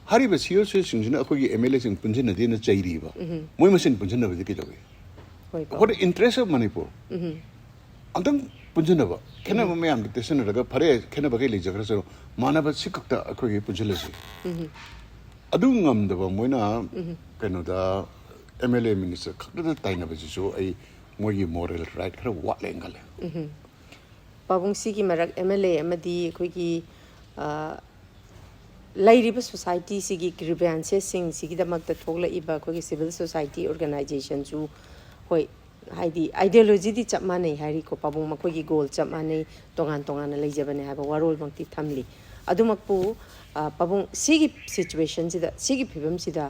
hari ba CSO singjina akoi MLA sing punjun na de na chairi ba moi masin punjun na ba ki dewi what interest of Manipur Antang punjunaba kena mayam dictation raga phare kena bagai le jagra so manaba sikakta akhoi punjulasi adu ngamdaba moina keno da MLA minister khakda taina ba so ai mogi moral right khara wa lengal babung si ki marak MLA amadi khoi ki lairiba society sigi grievances sing sigi damak ta thogla iba khoi civil society organization ju hoi haidi ideology di chap mane hari ko pabung makoi gi goal chap mane tongan na leijabane haba warol bangti thamli adumakpu pabung sigi situation sida sigi phibam sida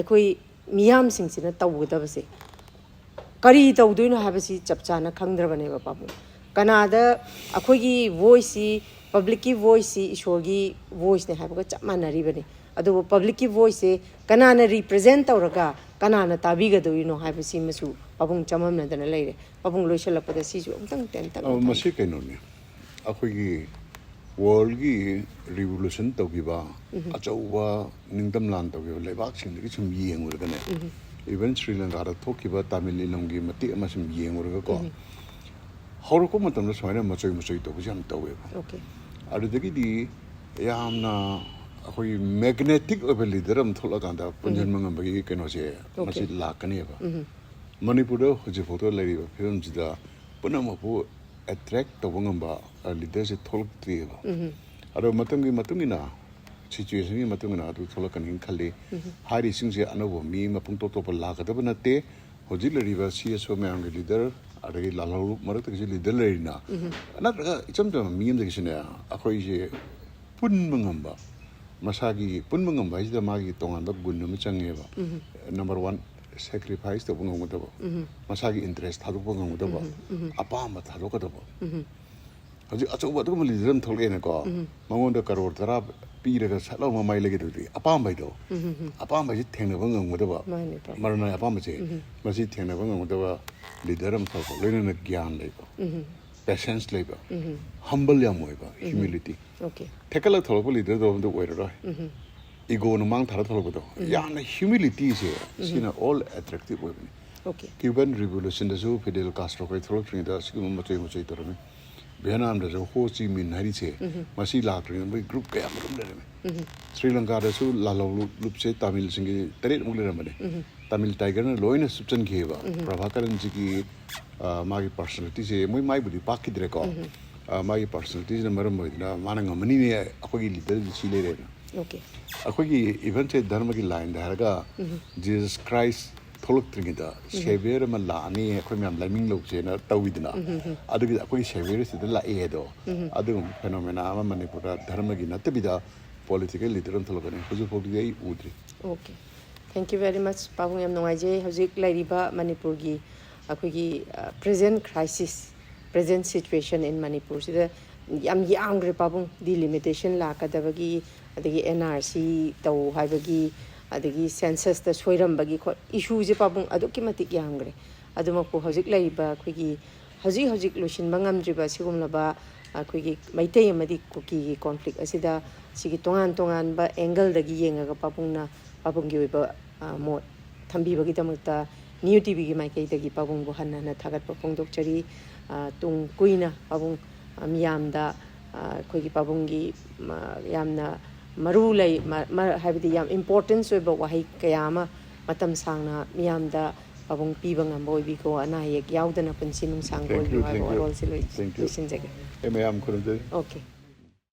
aikoi miyam sing sina tawgada base kari tawduino habasi chapchana khangdrabane ba pabung kanada akoi gi voice public ki voice ishor gi voice ne haba chap manari bane adu public ki voice kanana represent tawraga kanana tabiga doino habasi masu babung chamam na dana leire babung loisala pada sisu amtang tentang masi kaino ne akhoi gi world gi revolution togiba achauwa ningdam lan togiba lebak sing gi chum yeng ur gane even Sri Lanka ra thokiba Tamil Nam gi mati ama sum yeng ur ga ko hor ko matam na soina machoi to jam tawe okay adu degi di yamna akhoi magnetic of leader am thola ganda punjan mangam bagi kaino se masi lakani ba Manipur hoje photo lari ba film jida punamapu attract tawangamba leaders tholk triba aro matungi na situation gi matungi na adu tholakan khali hari singse anobo mi mapung to la ga dabna te hoji lari ba CSO mayam gi leader adagi lalu marak gi leader lari na ana icham mi ngam gi sine akhoi je punmangamba masagi punmangamba jida magi tongan ba gunnu change ba number 1 sacrifice to bunga ngudaba masagi interest thadu bunga ngudaba apa ma thadu ka daba haji achu ba to mali ram tholge ne ko mangon da karor tara pi ra salo ma mai lege du apa mai do apa ma ji theng na bunga ngudaba marna apa ma je masi theng na bunga ngudaba lidaram thol ko lena na gyan le ko patience le ba humble ya moi ba humility okay tekala thol ko leader do do wait ro ego no mang thara tholo do yana humility is seen all attractive way okay Cuban revolution da so Fidel Castro ko tholo tring da sigu machoi to rame Vietnam da so Ho Chi Minh hari che masi la tring mai group ka am rum rame Sri Lanka da so la lo lup che Tamil sing tare mul rame Tamil tiger na loina subchan kheba Prabhakaran ji ki magi personality se moi mai budi pak kidre ko magi personality na maram boidna mananga mani ne akogi leader ji le re okay akhoi event che dharma ki line da ga Jesus Christ ꯊꯣꯛꯂꯛꯇ꯭ꯔꯤꯉꯩꯗ saviour ꯑꯃ ꯂꯥꯛꯑꯅꯤ ꯑꯩꯈꯣꯏ ꯃꯌꯥꯝ ꯂꯥꯏꯃꯤꯡ ꯂꯧꯁꯦꯅ ꯇꯧꯋꯤꯗꯅ ꯑꯗꯨꯒꯤ ꯑꯩꯈꯣꯏꯒꯤ ꯁꯦꯚꯤꯌꯔꯁꯤꯗ ꯂꯥꯛꯑꯦ ꯑꯗꯣ ꯑꯗꯨꯒꯨꯝꯕ ꯐꯦꯅꯣꯃꯦꯅꯥ ꯑꯃ ꯃꯅꯤꯄꯨꯔꯗ ꯙꯔꯃꯒꯤ ꯅꯠꯇꯕꯤꯗ ꯄꯣꯂꯤꯇꯤꯀꯦꯜ ꯂꯤꯗꯔ ꯑꯃ ꯊꯣꯛꯂꯛꯀꯅꯤ ꯍꯧꯖꯤꯛ ꯐꯥꯎꯕꯗꯤ ꯑꯩ ꯎꯗ꯭ꯔꯤ ꯑꯣꯀꯦ ꯊꯦꯡꯛ ꯌꯨ ꯚꯦꯔꯤ ꯃꯆ ꯄꯥꯕꯨꯡ ꯌꯥꯝ ꯅꯨꯡꯉꯥꯏꯖꯩ ꯍꯧꯖꯤꯛ ꯂꯩꯔꯤꯕ ꯃꯅꯤꯄꯨꯔꯒꯤ ꯑꯩꯈꯣꯏꯒꯤ ꯄ꯭ꯔꯦꯖꯦꯟ ꯀ꯭ꯔꯥꯏꯁꯤꯁ ꯄ꯭ꯔꯦꯖꯦꯟ ꯁꯤꯆꯨꯋꯦꯁꯟ ꯏꯟ ꯃꯅꯤꯄꯨꯔꯁꯤꯗ ꯌꯥꯝ ꯌꯥꯝꯈ꯭ꯔꯦ ꯄꯥꯕꯨꯡ ꯗꯤꯂꯤꯃꯤꯇꯦꯁꯟ ꯂꯥꯛꯀꯗꯕꯒꯤ ꯑꯗꯒꯤ NRC ꯇꯧ ꯍꯥꯏꯕꯒꯤ ꯑꯗꯒꯤ ꯁꯦꯟꯁꯁꯇ ꯁꯣꯏꯔꯝꯕꯒꯤ ꯏꯁꯨꯁꯦ ꯄꯥꯕꯨꯡ ꯑꯗꯨꯛꯀꯤ ꯃꯇꯤꯛ ꯌꯥꯝꯈ꯭ꯔꯦ ꯑꯗꯨꯃꯛꯄꯨ ꯍꯧꯖꯤꯛ ꯂꯩꯔꯤꯕ ꯑꯩꯈꯣꯏꯒꯤ ꯍꯧꯖꯤꯛ ꯂꯣꯏꯁꯤꯟꯕ ꯉꯝꯗ꯭ꯔꯤꯕ ꯁꯤꯒꯨꯝꯂꯕ ꯑꯩꯈꯣꯏꯒꯤ ꯃꯩꯇꯩ ꯑꯃꯗꯤ ꯀꯨꯀꯤꯒꯤ ꯀꯣꯟꯐ꯭ꯂꯤꯛ ꯑꯁꯤꯗ ꯁꯤꯒꯤ ꯇꯣꯉꯥꯟꯕ ꯑꯦꯡꯒꯜꯗꯒꯤ ꯌꯦꯡꯉꯒ ꯄꯥꯕꯨꯡꯒꯤ ꯑꯣꯏꯕ ꯃꯣꯠ ꯊꯝꯕꯤꯕꯒꯤꯗꯃꯛꯇ ꯅ꯭ꯌꯨ ꯇꯤꯚꯤꯒꯤ ꯃꯥꯏꯀꯩꯗꯒꯤ ꯄꯥꯕꯨꯡꯕꯨ ꯍꯟꯅ ꯊꯥꯒꯠꯄ ꯐꯣꯡꯗꯣꯛꯆꯔꯤ ꯇꯨꯡ ꯀꯨꯏꯅ ꯄꯥꯕꯨꯡ ꯃꯤꯌꯥꯝꯗ ꯑꯩꯈꯣꯏꯒꯤ ꯄꯥꯕꯨꯡꯒꯤ ꯌꯥꯝꯅ ꯃꯔꯨ ꯂꯩ ꯍꯥꯏꯕꯗꯤ ꯌꯥꯝ ꯏꯝꯄꯣꯔꯇꯦꯟꯁ ꯑꯣꯏꯕ ꯋꯥꯍꯩ ꯀꯌꯥ ꯑꯃ ꯃꯇꯝ ꯁꯥꯡꯅ ꯃꯤꯌꯥꯝꯗ ꯄꯥꯕꯨꯡ ꯄꯤꯕ ꯉꯝꯕ ꯑꯣꯏꯕꯤꯀꯣ ꯑꯅꯥ ꯑꯌꯦꯛ ꯌꯥꯎꯗꯅ ꯄꯨꯟꯁꯤ ꯅꯨꯡꯁꯥꯡꯕ ꯑꯣꯏꯕꯤꯌꯨ ꯍꯥꯏꯕ ꯋꯥꯔꯣꯜꯁꯤ ꯂꯣꯏꯁꯤꯟꯖꯒꯦ ꯑꯩ ꯃꯌꯥꯝ ꯈꯨꯔꯨꯝꯖꯔꯤ ꯑꯣꯀꯦ